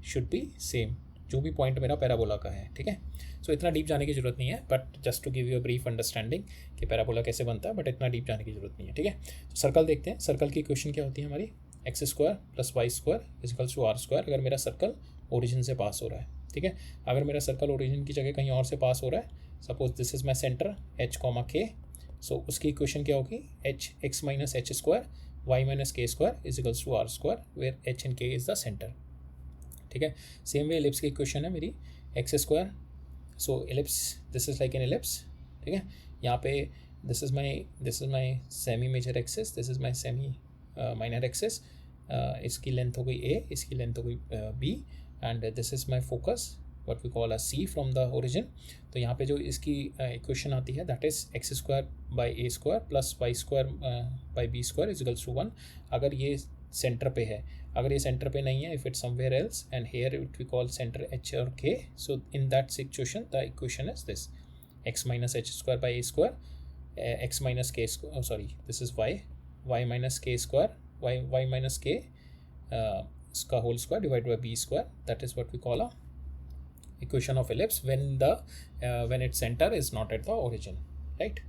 शुड बी सेम. जो भी पॉइंट मेरा पैराबोला का है, ठीक है। सो इतना डीप जाने की जरूरत नहीं है, but just to give you a brief understanding कि पैराबोला कैसे बनता है, बट इतना डीप जाने की जरूरत नहीं है, ठीक है। तो सर्कल देखते हैं। सर्कल की इक्वेशन क्या होती है हमारी, x square plus y square equals to are square, अगर मेरा सर्कल ओरिजिन से पास हो रहा है, ठीक है। अगर मेरा सर्कल ओरिजिन की जगह कहीं और से पास हो रहा है, suppose this is my centre H comma K, so उसकी इक्वेशन क्या होगी, H X minus H square Y minus K square equals to are square, where H and K is the centre, ठीक है। सेम वे एलिप्स की equation है मेरी X square, so ellipse this is like an ellipse, ठीक है। यहाँ पे this is my semi major axis, this is my semi minor axis, इसकी लेंथ हो गई ए, इसकी लेंथ हो गई b, and this is my focus what we call a c from the origin. तो यहाँ पे जो इसकी इक्वेशन आती है that is x square by A square plus y square by B square equals to 1। अगर ये सेंटर पे है, अगर ये सेंटर पे नहीं है, if it somewhere else and here it we call centre H और K, so in that situation the equation is this X minus H square by A square, X minus K square, sorry this is Y minus K square, Y minus K इसका whole square divide by B square, that is what we call a equation of ellipse when its center is not at the origin, right?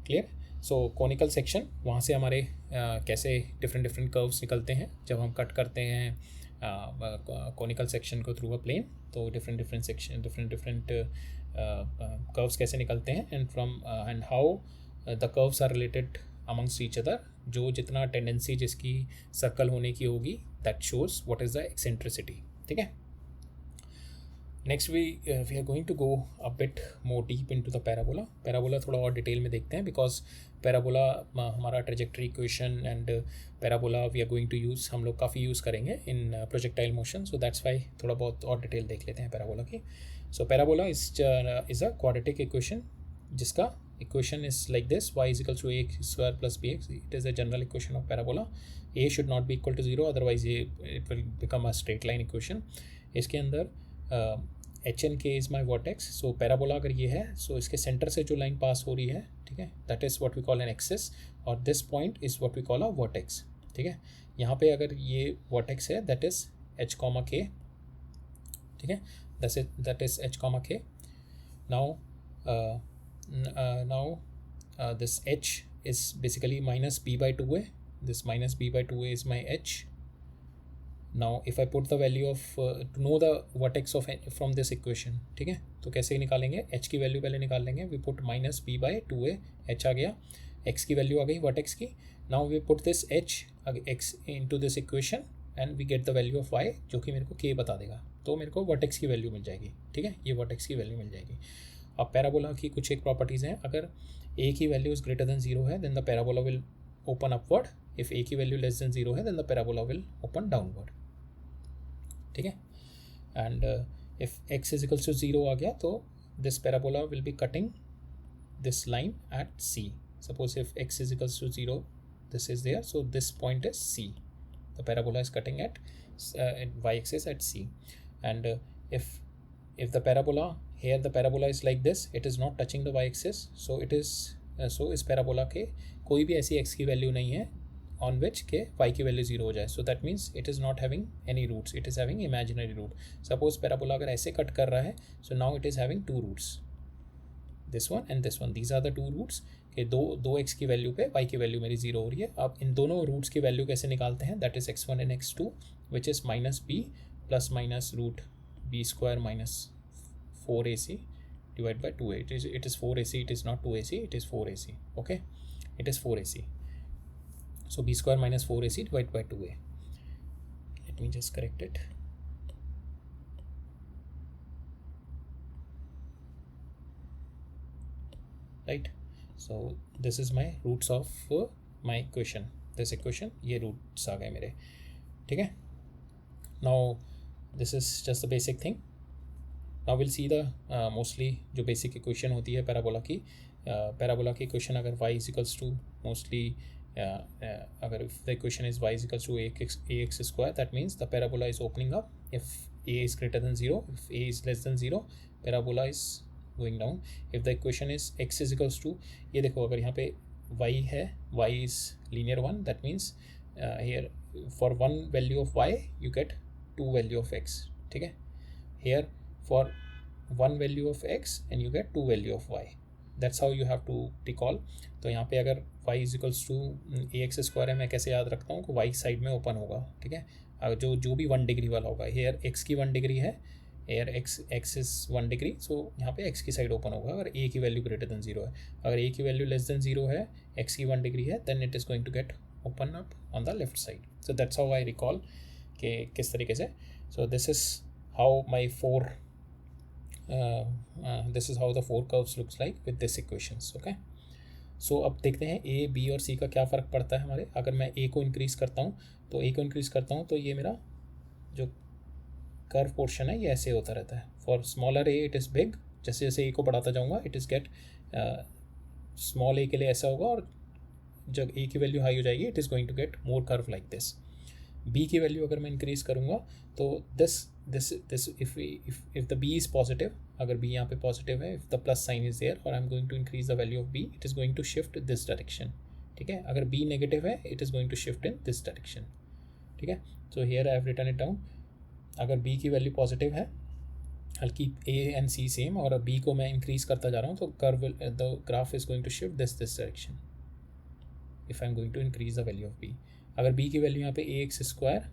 Clear? So conical section, वहाँ से हमारे कैसे different curves निकलते हैं जब हम कट करते हैं कॉनिकल सेक्शन को थ्रू अ प्लेन, तो डिफरेंट सेक्शन डिफरेंट कर्व्स कैसे निकलते हैं, and how the curves are related amongst each other, जो जितना टेंडेंसी जिसकी सर्कल होने की होगी that shows what is the eccentricity, ठीक है। Next we are going to go a bit more deep into the parabola. Parabola थोड़ा और डिटेल में देखते हैं, बिकॉज पैराबोला हमारा trajectory equation and parabola we are going to use, हम लोग काफ़ी यूज़ करेंगे in projectile motion, so that's why थोड़ा बहुत और डिटेल देख लेते हैं पैराबोला की। So parabola is a quadratic equation जिसका equation is like this, y is equals to A square plus B X, it is a general equation of parabola. A should not be equal to zero, otherwise it will become a straight line equation. इसके अंदर H N के is my vertex, so parabola अगर ये है, सो इसके centre से जो line पास हो रही है, ठीक है, that is what we call an axis, और this point is what we call a vertex, ठीक है। यहाँ पे अगर ये वर्टेक्स है that is h comma k, ठीक है, that is h comma k. Now this h is basically minus b by two a, this minus b by two a is my h. Now if I put the value of to know the vertex of from this equation, ठीक है, तो कैसे निकालेंगे, h की value पहले निकाल लेंगे, we put minus b by two a, h आ गया, x की वैल्यू आ गई वर्टेक्स की. Now we put this h x into this equation and we get the value of y, जो कि मेरे को k बता देगा, तो मेरे को वर्टेक्स की वैल्यू मिल जाएगी, ठीक है, ये वर्टेक्स की वैल्यू मिल जाएगी. अब पैराबोला की कुछ एक प्रॉपर्टीज़ हैं, अगर a की value is greater than zero है then the parabola will open upward, if a की वैल्यू लेस देन जीरो है then the parabola will open downward, ठीक है. And if x is equals to zero आ गया तो this parabola will be cutting this line at c. Suppose if x is equals to zero, this is there, so this point is c. The parabola is cutting eight y axis at c. And if the parabola here, the parabola is like this, it is not touching the y axis, so it is so इस parabola के कोई भी ऐसी x की value नहीं है on which के y की वैल्यू जीरो हो जाए, so that means it is not having any roots, it is having imaginary root. Suppose parabola अगर ऐसे कट कर रहा है, so now it is having two roots, this one and this one, these are the two roots कि दो x की value पे y की वैल्यू मेरी जीरो हो रही है. अब इन दोनों रूट्स की वैल्यू कैसे निकालते हैं, that is x1 and x2 which is minus b plus minus root b square minus 4ac divided by 2a. It is 4ac, it is not 2ac, it is 4ac, okay, it is 4ac. So b square minus 4ac divided by 2a. Let me just correct it. Right. So this is my roots of my equation. This equation, ये roots आ गए मेरे, ठीक है. Now this is just the basic thing. Now we'll see the mostly जो basic equation होती है parabola की. Parabola की equation अगर y is equals to mostly अगर if the equation is y is equals to ax square, that means the parabola is opening up if a is greater than 0, if a is less than 0, parabola is going down. If the equation is x is equals to, ये देखो अगर यहाँ पे y है, y is linear 1, that means here for one value of y you get two value of x, ठीक है. here for one value of x and you get 2 value of y. That's how you have to recall. तो यहाँ पे अगर y is equals to a x square है, मैं कैसे याद रखता हूँ कि y साइड में ओपन होगा, ठीक है, अगर जो भी 1 डिग्री वाला होगा, हेयर x की 1 डिग्री है, एयर x इज 1 डिग्री, सो यहाँ पे x की साइड ओपन होगा अगर a की वैल्यू ग्रेटर देन 0 है. अगर a की वैल्यू लेस देन 0 है, x की 1 डिग्री है, then it is going to get open up on the left side. So that's how I recall कि किस तरीके से. So this is how my this is how the four curves looks like with this equations. Okay, सो अब देखते हैं A B और सी का क्या फ़र्क पड़ता है हमारे. अगर मैं ए को इंक्रीज़ करता हूँ तो ये मेरा जो कर्व पोर्शन है ये ऐसे होता रहता है. For smaller A it is big, जैसे जैसे ए को बढ़ाता जाऊँगा इट इज़ गेट स्मॉल ए के लिए ऐसा होगा, और जब ए की वैल्यू हाई हो जाएगी it is going to get more curve like this. B की वैल्यू अगर मैं इंक्रीज़ करूँगा तो this if the B is positive, अगर बी यहाँ पे पॉजिटिव है, if the plus sign is there और I am going to increase the value of B, it is going to shift this direction. ठीक है, अगर बी नेगेटिव है it is going to shift in this direction. ठीक है, so here I have written it down. अगर B की value positive है, हल्की ए एंड सी सेम, और बी को मैं इंक्रीज़ करता जा रहा हूँ तो curve the graph is going to shift this direction if I am going to increase the value of B. अगर बी की वैल्यू यहाँ पे A x square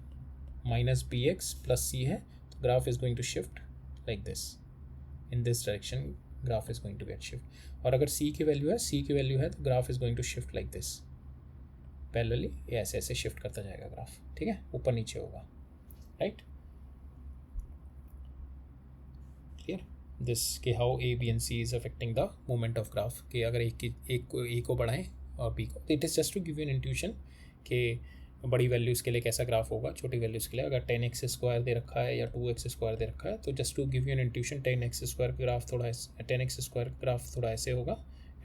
minus B X plus C है, तो graph is going to shift like this in this direction, graph is going to get shift. और अगर C की value है तो graph is going to shift like this parallelly, ये ऐसे ऐसे शिफ्ट करता जाएगा ग्राफ. ठीक है, ऊपर नीचे होगा. राइट, क्लियर दिस कि how a b and c is affecting the movement of graph. कि अगर एक को बढ़ाएं और बी को, it is just to give you an intuition कि बड़ी वैल्यूज़ के लिए कैसा ग्राफ होगा, छोटी वैल्यूज़ के लिए. अगर 10x स्क्वायर दे रखा है या 2x स्क्वायर दे रखा है, तो just to give you an intuition 10x square का ग्राफ थोड़ा 10x स्क्वायर का ग्राफ थोड़ा ऐसे होगा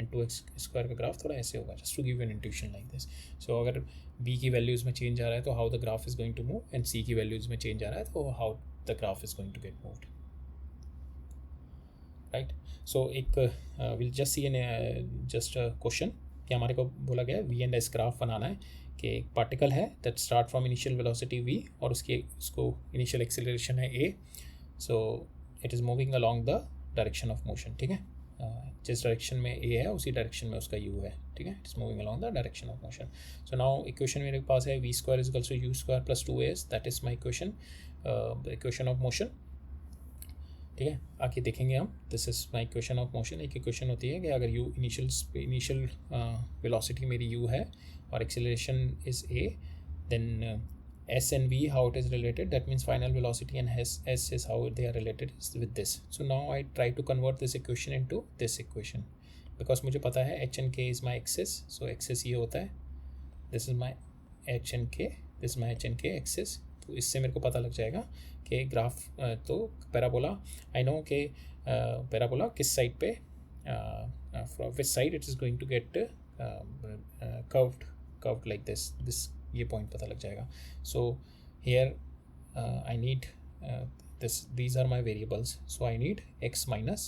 एंड 2x स्क्वायर का ग्राफ थोड़ा ऐसे होगा, just to give you an intuition like this. So अगर b की वैल्यूज़ में चेंज आ रहा है तो how the graph is going to move, and c की वैल्यूज़ में चेंज आ रहा है तो how the graph is going to get moved. Right, so एक will just see an just question कि हमारे को बोला गया है वी एंड एस ग्राफ बनाना है कि एक पार्टिकल है that start from initial velocity v और उसको इनिशियल एक्सेलरेशन है a. So it is moving along the direction of motion. ठीक है, जिस डायरेक्शन में a है उसी डायरेक्शन में उसका u है. ठीक है, it is moving along the direction of motion. So now equation मेरे पास है v square is equals to u square plus 2as, that is my equation of motion. ठीक है, आगे देखेंगे हम. This is my equation of motion. एक equation होती है कि अगर u इनिशियल वेलोसिटी मेरी u है और acceleration is a, then s and v how it is related, that means final velocity and s is how they are related is with this. So now I try to convert this equation into this equation because मुझे पता है h and k is my axis. So axis ये होता है, this is my h and k, this is my h and k axis. तो इससे मेरे को पता लग जाएगा कि ग्राफ तो पैराबोला, आई नो कि पैराबोला किस साइड पे from which side it is going to get curved like this ये पॉइंट पता लग जाएगा. So here I need these are my variables, so I need x minus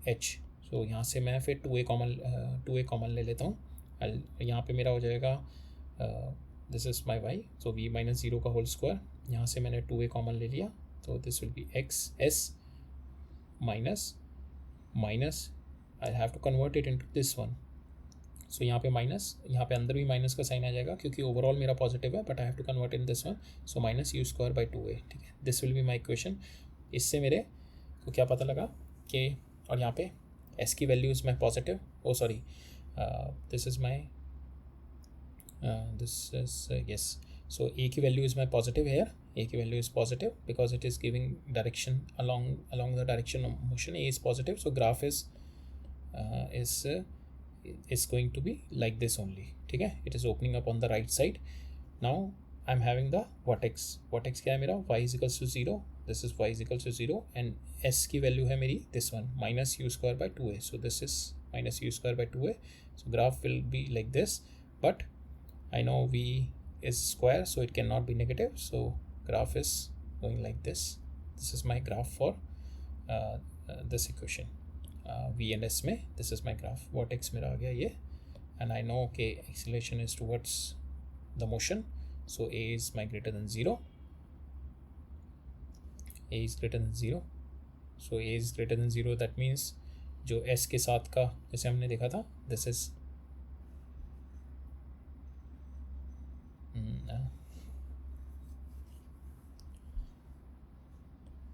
h. सो यहाँ से मैं फिर 2a कॉमन ले लेता हूँ. यहाँ पे मेरा हो जाएगा this is my y, so v minus 0 का होल स्क्वायर. यहाँ से मैंने 2a कॉमन ले लिया तो this will be x s minus I have to convert it into this one. So यहाँ पे माइनस, यहाँ पे अंदर भी माइनस का साइन आ जाएगा क्योंकि ओवरऑल मेरा पॉजिटिव है, but I have to convert in this one. So minus u square by 2a. ठीक है, this will be my equation. इससे मेरे को क्या पता लगा कि, और यहाँ पे s की वैल्यूज़ में positive, oh sorry this is my this is yes. So a की value is my positive here, a की value is positive because it is giving direction along the direction of motion. a is positive, so graph is going to be like this only. ठीक है, it is opening up on the right side. Now I'm having the vertex क्या है मेरा, y is equals to 0, this is y is equals to 0, and s की value है मेरी this one minus u square by 2a. so this is minus u square by 2a. so graph will be like this, but I know v is square so it cannot be negative, so graph is going like this. This is my graph for this equation. v and s में this is my graph. Vertex मेरा आ गया ये, and I know कि acceleration is towards the motion, so a is my greater than 0 a is greater than 0. So a is greater than 0, that means जो s के साथ का जैसे हमने देखा था, this is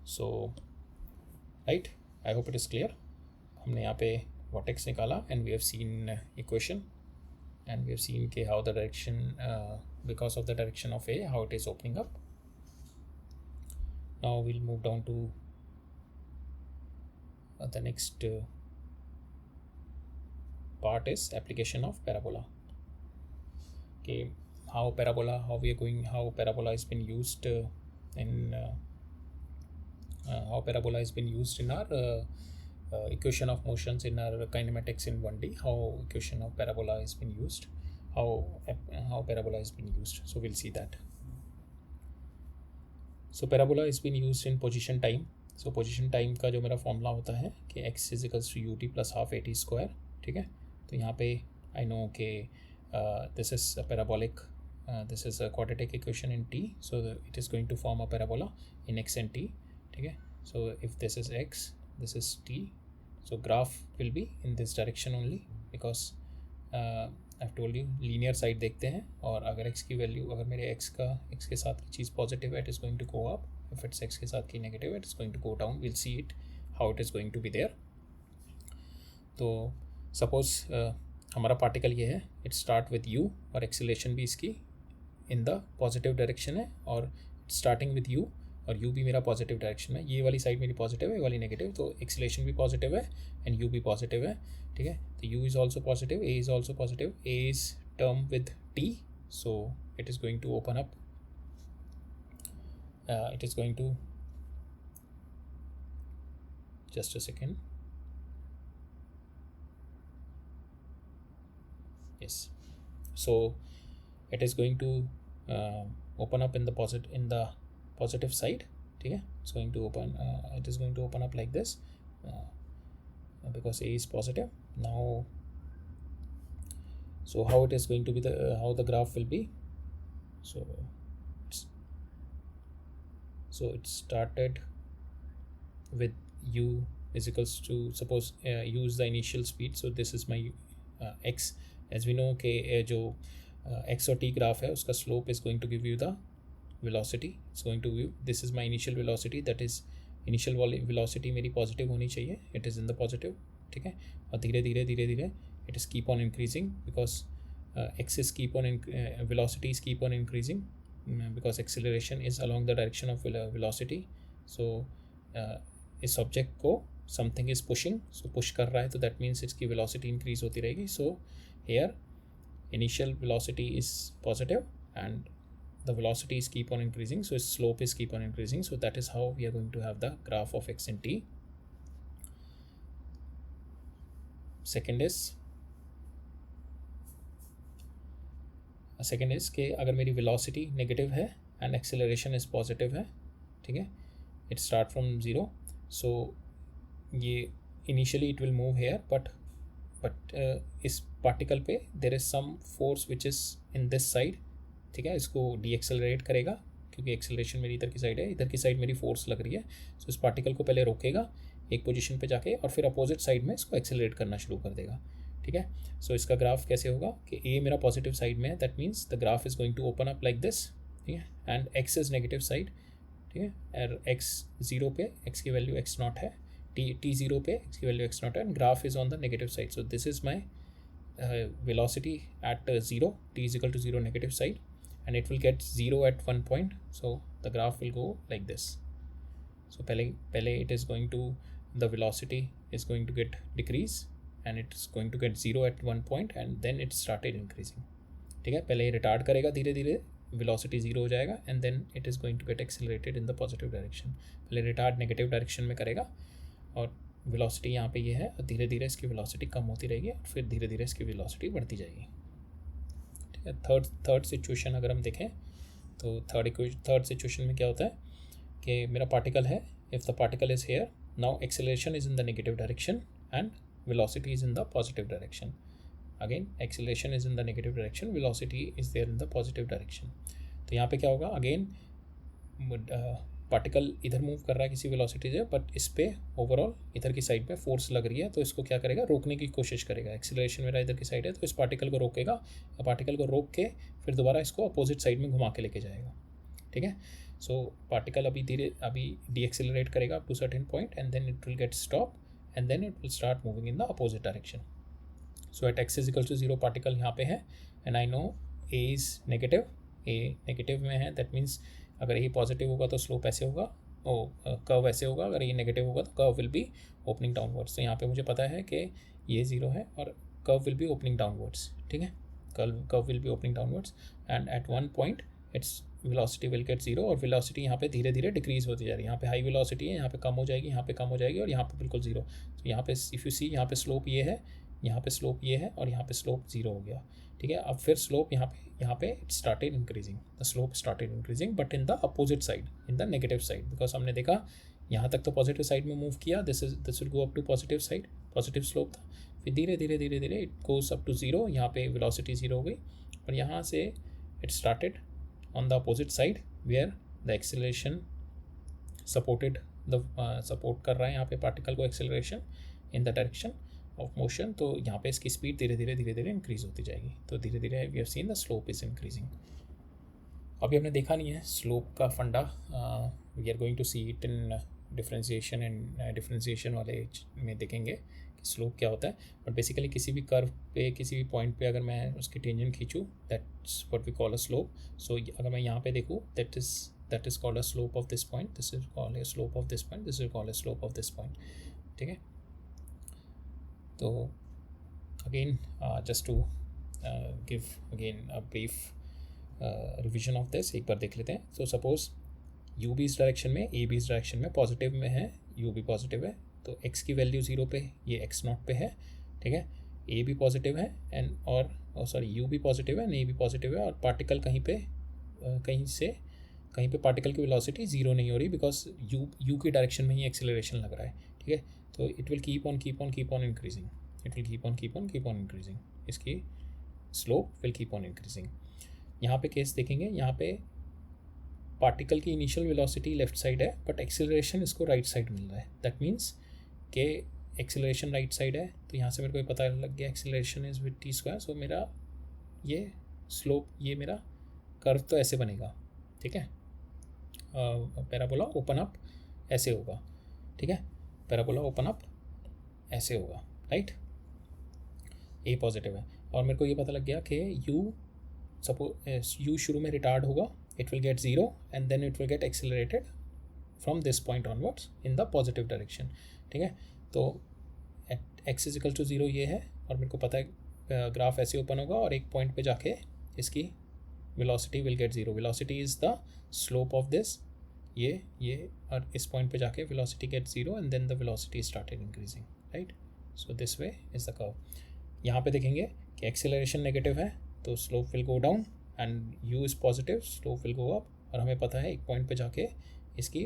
so right. I hope it is clear. हमने यहाँ पे वर्टेक्स निकाला and we have seen equation and we have seen okay, how the direction because of the direction of A, how it is opening up. Now we'll move down to the next part is application of parabola. Okay, how parabola has been used how parabola has been used in our equation of motions in our kinematics in 1D, how equation of parabola has been used, how parabola has been used. So we'll see that. So parabola has been used in position time. So position time का जो मेरा formula होता है कि x is equals to ut plus half at square. ठीक है, तो यहाँ पे I know कि this is a parabolic, this is a quadratic equation in t, so it is going to form a parabola in x and t. ठीक है, so if this is x, this is t, so graph will be in this direction only because I've told you linear side देखते हैं, और अगर x की value, अगर मेरे x के साथ की चीज़ पॉजिटिव है, it is going to go up. If it's x के साथ की नेगेटिव है, it is going to go down. We'll see it how it is going to be there. तो सपोज हमारा पार्टिकल ये है, it start with u और acceleration भी इसकी इन द पॉजिटिव डायरेक्शन है, और स्टार्टिंग विद u और u भी मेरा पॉजिटिव डायरेक्शन में, ये वाली साइड मेरी पॉजिटिव है, ये वाली नेगेटिव, तो एक्सीलरेशन भी पॉजिटिव है एंड u भी पॉजिटिव है. ठीक है, तो u is also positive, a is also positive, a is term with t, so it is going to open up, it is going to, just a second, yes, so it is going to open up in the positive side. ठीक है, it's going to open, it is going to open up like this because a is positive. Now so how it is going to be how the graph will be, so it started with u is equals to, suppose u is the initial speed, so this is my x. As we know कि जो x और t graph है उसका slope is going to give you the velocity. It's going to give, this is my initial velocity, that is initial velocity मेरी positive होनी चाहिए, it is in the positive. ठीक है, और धीरे धीरे it is keep on increasing because x is keep on velocity is keep on increasing because acceleration is along the direction of velocity. So इस object को something is pushing, so push कर रहा है, तो that means इसकी velocity increase होती रहेगी. So here initial velocity is positive and the velocity is keep on increasing, so its slope is keep on increasing. So that is how we are going to have the graph of x and t. Second is कि अगर मेरी velocity negative है and acceleration is positive है, ठीक है, it start from 0, so ये initially it will move here, but इस particle पे there is some force which is in this side. ठीक है, इसको डीएक्सेलरेट करेगा क्योंकि एक्सेलरेशन मेरी इधर की साइड है, इधर की साइड मेरी फोर्स लग रही है, सो इस पार्टिकल को पहले रोकेगा एक पोजीशन पे जाके और फिर अपोजिट साइड में इसको एक्सेलरेट करना शुरू कर देगा. ठीक है, सो इसका ग्राफ कैसे होगा कि ए मेरा पॉजिटिव साइड में है, that means the graph is going to open up like this. ठीक है, and x is negative side. ठीक है, और एक्स जीरो पे एक्स की वैल्यू एक्स नॉट है, टी जीरो पे एक्स की वैल्यू एक्स नॉट है, and graph is on the negative side. So this is my velocity at 0, t is equal to 0 negative side, and it will get 0 at one point, so the graph will go like this. So पहले it is going to, the velocity is going to get decrease and it's going to get 0 at one point and then it started increasing. ठीक है, पहले retard करेगा, धीरे धीरे velocity 0 हो जाएगा and then it is going to get accelerated in the positive direction. पहले retard negative direction में करेगा और वेलोसिटी यहाँ पे ये है, और धीरे धीरे इसकी वेलोसिटी कम होती रहेगी और फिर धीरे धीरे इसकी वेलोसिटी बढ़ती जाएगी. ठीक है, थर्ड सिचुएशन अगर हम देखें तो थर्ड सिचुएशन में क्या होता है कि मेरा पार्टिकल है, if the particle is here, now acceleration is in the negative direction and velocity is in the positive direction. Again acceleration is in the negative direction, velocity is there in the positive direction. तो यहाँ पे क्या होगा, again particle इधर move कर रहा है किसी वेलोसिटी से, बट इस पे ओवरऑल इधर की साइड पे फोर्स लग रही है, तो इसको क्या करेगा, रोकने की कोशिश करेगा। एक्सीलरेशन मेरा इधर की साइड है, तो इस पार्टिकल को रोकेगा, पार्टिकल को रोक के फिर दोबारा इसको अपोजिट साइड में घुमा के लेके जाएगा। ठीक है, सो पार्टिकल अभी डी एक्सेलरेट करेगा up to certain point and then it will get stop and then it will start moving in the opposite direction. So at x is equal to 0 particle यहाँ पे है and I know a is negative, a negative में है, that means अगर ये positive होगा तो slope ऐसे होगा, कर्व ऐसे होगा, अगर ये नेगेटिव होगा तो curve will be opening downwards. तो यहाँ पे मुझे पता है कि ये 0 है और curve will be opening downwards. ठीक है, curve will be opening downwards and at one point its velocity will get 0 और वेलोसिटी यहाँ पे धीरे धीरे डिक्रीज होती जा रही है। यहाँ पे हाई वेलोसिटी है, यहाँ पे कम हो जाएगी, यहाँ पे कम हो जाएगी और यहाँ पे बिल्कुल 0। तो यहाँ पे इफ़ यू सी, यहाँ पे स्लोप ये है, यहाँ पे स्लोप ये है और यहाँ पे स्लोप 0 हो गया। ठीक है, अब फिर स्लोप यहाँ पे it started increasing, the slope started increasing but in the opposite side, in the negative side, because हमने देखा यहाँ तक तो पॉजिटिव साइड में मूव किया, this will go up to positive side, positive slope था, फिर धीरे धीरे धीरे धीरे इट गोज अप टू 0, यहाँ पे वेलोसिटी 0 हो गई और यहाँ से it started on the opposite side where the acceleration supported support कर रहा है यहाँ पे पार्टिकल को acceleration in the direction of motion. तो यहाँ पे इसकी स्पीड धीरे धीरे इंक्रीज होती जाएगी। तो धीरे धीरे we have seen the slope is increasing. अभी हमने देखा नहीं है स्लोप का funda, we are going to see it in differentiation and differentiation वाले में देखेंगे कि स्लोप क्या होता है। बट बेसिकली किसी भी कर्व पे, किसी भी पॉइंट पे अगर मैं उसकी टेंजेंट खींचूँ, that's what we call a slope. So अगर मैं यहाँ पे देखूँ, that is called a slope of this point, this is called a slope of this point, this is called a slope of this point. ठीक है, तो again just to give again a brief revision of this, एक बार देख लेते हैं। तो suppose u भी इस डायरेक्शन में, a भी इस डायरेक्शन में, पॉजिटिव में है, u भी पॉजिटिव है, तो x की वैल्यू 0 पे, ये x नॉट पे है। ठीक है, a भी पॉजिटिव है एंड और सॉरी u भी पॉजिटिव है, a भी पॉजिटिव है और पार्टिकल कहीं पे पार्टिकल की वेलोसिटी 0 नहीं हो रही, बिकॉज u की डायरेक्शन में ही एक्सेलरेशन लग रहा है। ठीक है, तो it will keep on increasing, it will keep on increasing, इसकी slope will keep on increasing. यहाँ पे केस देखेंगे, यहाँ पे पार्टिकल की इनिशियल वेलोसिटी लेफ्ट साइड है बट एक्सेलरेशन इसको राइट साइड मिल रहा है, दैट मीन्स के एक्सेलरेशन राइट साइड है। तो यहाँ से मेरे को ये पता लग गया acceleration is with t square. So मेरा ये स्लोप, ये मेरा कर्व तो ऐसे बनेगा। ठीक है, पैराबोला ओपन अप ऐसे होगा। ठीक है, पैराबोला ओपन अप ऐसे होगा, राइट। ए पॉजिटिव है और मेरे को ये पता लग गया कि यू शुरू में रिटार्ड होगा, it will get 0 and then it will get accelerated from this point onwards in the positive direction. ठीक है, तो at x is equal to 0 ये है और मेरे को पता है ग्राफ ऐसे ओपन होगा और एक पॉइंट पे जाके इसकी velocity will get 0, velocity is the slope of this, ये और इस पॉइंट पे जाके velocity get 0 and then the velocity started increasing, right. So this way is the curve. यहाँ पे देखेंगे कि एक्सेलरेशन नेगेटिव है तो slope will go down and u is positive, slope will go up और हमें पता है एक पॉइंट पे जाके इसकी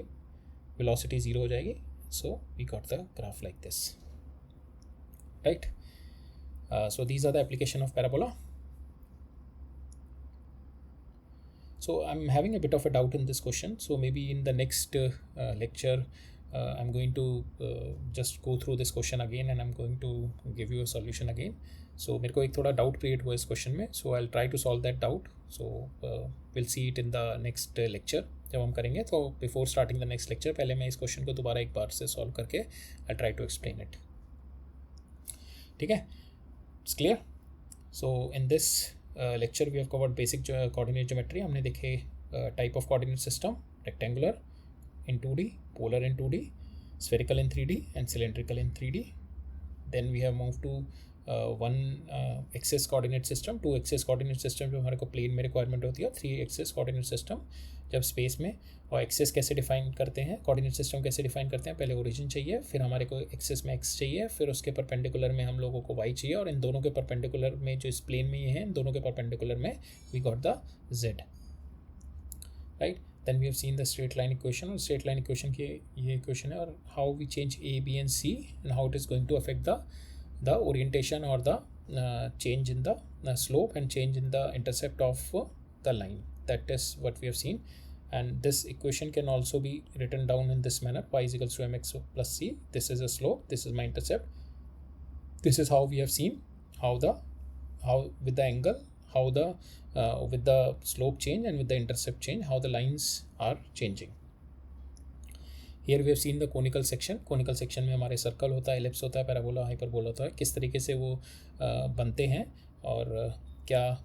वेलोसिटी 0 हो जाएगी। So we got the graph like this, right. So these are the application of parabola. So I'm having a bit of a doubt in this question, so maybe in the next lecture I'm going to just go through this question again and I'm going to give you a solution again. So मेरे को एक थोड़ा doubt create हुआ इस question में, so I'll try to solve that doubt. So we'll see it in the next lecture जब हम करेंगे। तो before starting the next lecture पहले मैं इस question को दोबारा एक बार से solve करके I'll try to explain it, ठीक है। It's clear? So in this lecture we have covered basic coordinate geometry. हमने देखे type of coordinate system, rectangular in 2D, polar in 2D, spherical in 3D and cylindrical in 3D. Then we have moved to one axis coordinate system, two axis coordinate system जो हमारे को plane में requirement होती है, 3 axis coordinate system जब space में। और access कैसे डिफाइन करते हैं, कोऑर्डिनेट सिस्टम कैसे डिफाइन करते हैं, पहले ओरिजिन चाहिए, फिर हमारे को एक्सेस में एक्स चाहिए, फिर उसके परपेंडिकुलर में हम लोगों को वाई चाहिए और इन दोनों के परपेंडिकुलर में जो इस प्लेन में ये है, इन दोनों के परपेंडिकुलर में we got the z, right. Then we have seen the straight line equation, और स्ट्रेट लाइन इक्वेशन की ये इक्वेशन है और how we change a b and c and how it is going to affect the orientation और the change in the slope and change in the intercept of the line. That is what we have seen and this equation can also be written down in this manner: y is equals to mx plus c. This is a slope, this is my intercept. This is how we have seen how with the angle, how the with the slope change and with the intercept change, how the lines are changing. Here we have seen the conical section. Conical section में हमारे circle होता है, ellipse होता है, parabola, hyperbola होता है. किस तरीके से वो बनते हैं और क्या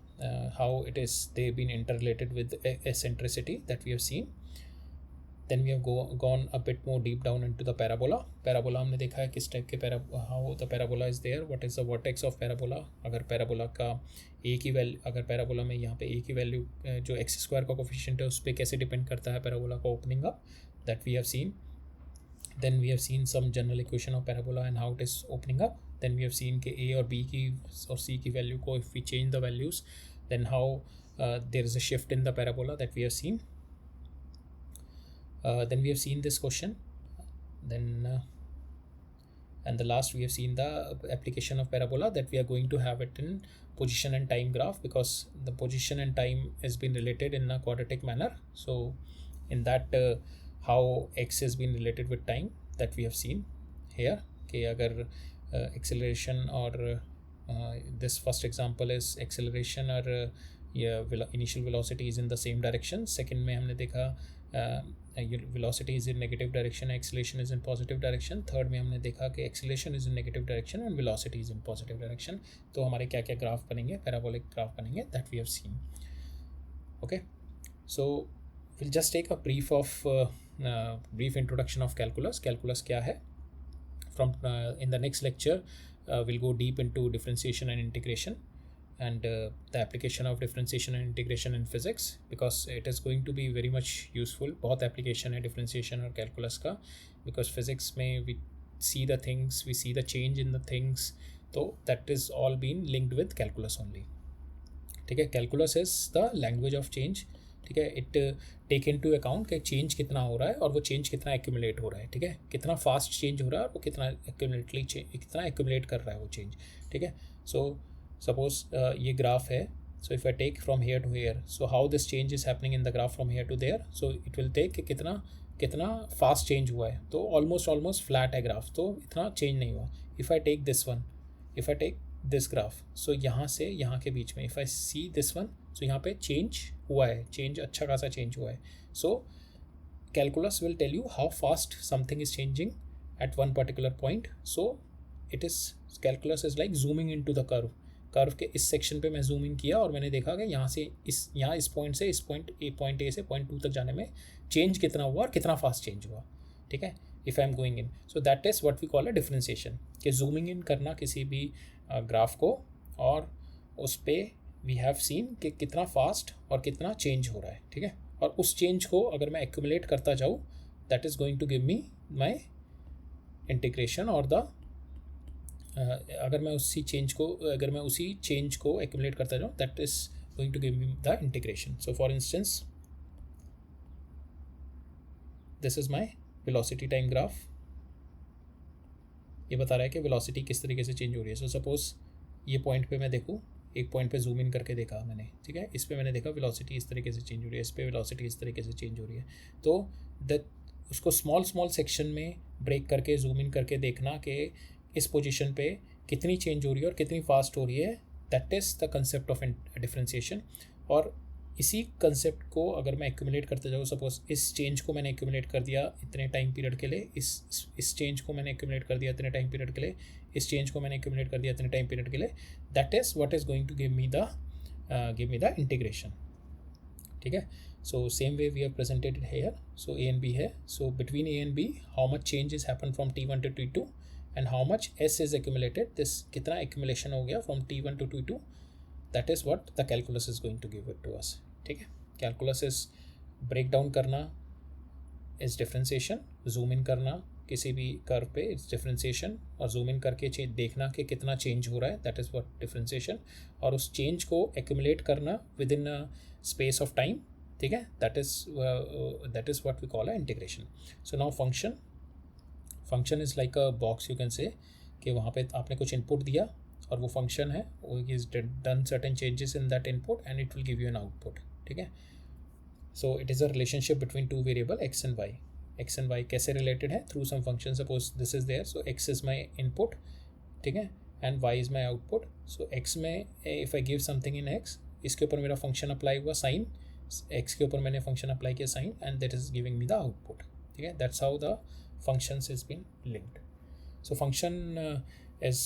how it is they been interrelated with eccentricity that we have seen. Then we have gone a bit more deep down into the parabola. Parabola हमने देखा है किस टाइप के how the parabola is there, what is the vertex of parabola. अगर parabola का एक ही value, अगर parabola में यहाँ पे एक ही वैल्यू जो x स्क्वायर का कोफिशिएंट है उस पर कैसे डिपेंड करता है parabola का opening up, that we have seen. Then we have seen some general equation of parabola and how it is opening up. Then we have seen कि a और b की और c की वैल्यू को if we change the values, then how there is a shift in the parabola that we have seen. Then we have seen this question. Then and the last we have seen the application of parabola, that we are going to have it in position and time graph, because the position and time has been related in a quadratic manner. So in that how x has been related with time, that we have seen here. कि अगर acceleration और this first example is acceleration और initial velocity is in the same direction. Second में हमने देखा velocity is in negative direction, acceleration is in positive direction. Third में हमने देखा कि acceleration is in negative direction and velocity is in positive direction. तो हमारे क्या क्या ग्राफ बनेंगे, पैराबोलिक ग्राफ बनेंगे, that we have seen. Okay, so we'll just take a brief introduction of calculus. Calculus क्या है? From in the next lecture we'll go deep into differentiation and integration, and the application of differentiation and integration in physics, because it is going to be very much useful. बहुत application है differentiation और calculus का, because physics में we see the things, we see the change in the things, so that is all been linked with calculus only. ठीक है, calculus is the language of change. ठीक है, it take into account कि change कितना हो रहा है और वो चेंज कितना एक्यूमुलेट हो रहा है. ठीक है, कितना फास्ट चेंज हो रहा है और वो कितना एक्यूमुलेट कर रहा है वो चेंज. ठीक है, सो सपोज ये ग्राफ है, so if I take from here to here, so how this change is happening in the graph from here to there, so it will take कितना फास्ट चेंज हुआ है. तो almost flat है graph, तो इतना change नहीं हुआ. If I take this one, if I take this graph, so यहाँ से यहाँ के बीच में if I see this one, so यहाँ पे चेंज हुआ है, चेंज अच्छा खासा चेंज हुआ है. So calculus will tell you how fast something is changing at one particular point. So it is calculus is like zooming in to the curve के इस सेक्शन पे मैं जूम इन किया और मैंने देखा कि यहाँ से इस पॉइंट से इस पॉइंट ए से पॉइंट 2 तक जाने में चेंज कितना हुआ और कितना फास्ट चेंज हुआ. ठीक है, if I am going in, so that is what we call a differentiation, कि जूमिंग इन करना किसी भी ग्राफ को और उस पर वी हैव सीन कि कितना फास्ट और कितना चेंज हो रहा है. ठीक है, और उस चेंज को अगर मैं एक्यूमुलेट करता जाऊँ, that is going to give me my integration और द अगर मैं उसी चेंज को एक्यूमुलेट करता जाऊँ, that is going to give me the integration. So for instance this is my velocity time graph. ये बता रहा है कि वेलोसिटी किस तरीके से चेंज हो रही है. सो सपोज ये पॉइंट पे मैं देखूँ, एक पॉइंट पे जूम इन करके देखा मैंने. ठीक है, इस पे मैंने देखा वेलोसिटी इस तरीके से चेंज हो रही है, इस पे वेलोसिटी इस तरीके से चेंज हो रही है. तो उसको स्मॉल सेक्शन में ब्रेक करके जूम इन करके देखना कि इस पोजीशन पे कितनी चेंज हो रही है और कितनी फास्ट हो रही है, that is the concept of differentiation. और इसी कंसेप्ट को अगर मैं एक्यूमुलेट करते जाऊँ, सपोज इस चेंज को मैंने एक्यूमुलेट कर दिया इतने टाइम पीरियड के लिए, इस चेंज को मैंने एक्यूमुलेट कर दिया इतने टाइम पीरियड के लिए, इस चेंज को मैंने एक्यूमुलेट कर दिया इतने टाइम पीरियड के लिए, that is what is going to give me the integration. ठीक है, so same way we have presented here. So A and B है, so between A and B how much change is happen from T1 to T2 and how much S is accumulated, this कितना accumulation हो गया from T1 to T2, that is what the calculus is going to give it to us. ठीक है, calculus is break down करना, is differentiation, zoom in करना किसी भी curve पे, इट्स डिफरेंशिएशन, और जूम इन करके देखना कि कितना चेंज हो रहा है, दैट इज़ व्हाट डिफरेंशिएशन, और उस चेंज को एक्यूमुलेट करना within a space of time. ठीक है, that is what we call a integration. So now function is like a box, you can say, कि वहाँ पे आपने कुछ इनपुट दिया और वो फंक्शन है, वो is done certain changes in that input and it will give you an output. ठीक है, so it is a relationship between two variable X and Y. X and Y कैसे रिलेटेड है? Through some function. Suppose this is there, so X is my input, ठीक है, and Y is my output. So X में if I give something in X, इसके ऊपर मेरा function apply हुआ sine, x के ऊपर मैंने फंक्शन अप्लाई किया sine, and that is giving me the output. ठीक है, that's how the functions is been linked. So function is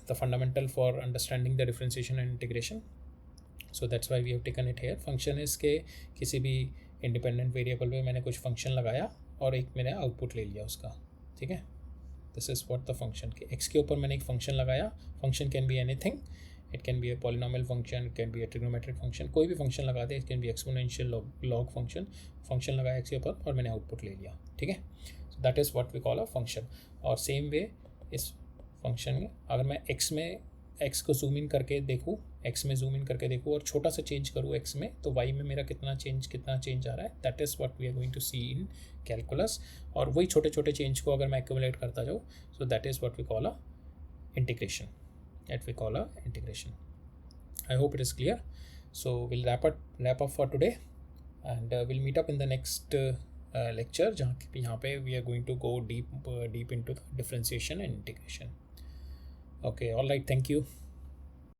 the fundamental for understanding the differentiation and integration. So that's why we have taken it here. Function is के किसी भी independent variable पे मैंने कुछ function लगाया और एक मैंने output ले लिया उसका. ठीक है, this is what the function के x के ऊपर मैंने एक function लगाया. Function can be anything. It can be a polynomial function, it can be a trigonometric function. कोई भी function लगा दे. It can be exponential log function. Function लगाया x के ऊपर और मैंने output ले लिया. ठीक है, so that is what we call a function. और same way इस फंक्शन में अगर मैं एक्स को जूम इन करके देखूँ, एक्स में जूम इन करके देखूँ और छोटा सा चेंज करूँ एक्स में, तो वाई में मेरा कितना चेंज आ रहा है. That is what we are going to see in calculus. और वही छोटे छोटे चेंज को अगर मैं एक्यूमुलेट करता जाऊँ, so that is what we call a integration. I hope it is clear. So will wrap up for today and will meet up in the next lecture, यहाँ पे we are going to go deep into the differentiation and integration. Okay, all right, thank you.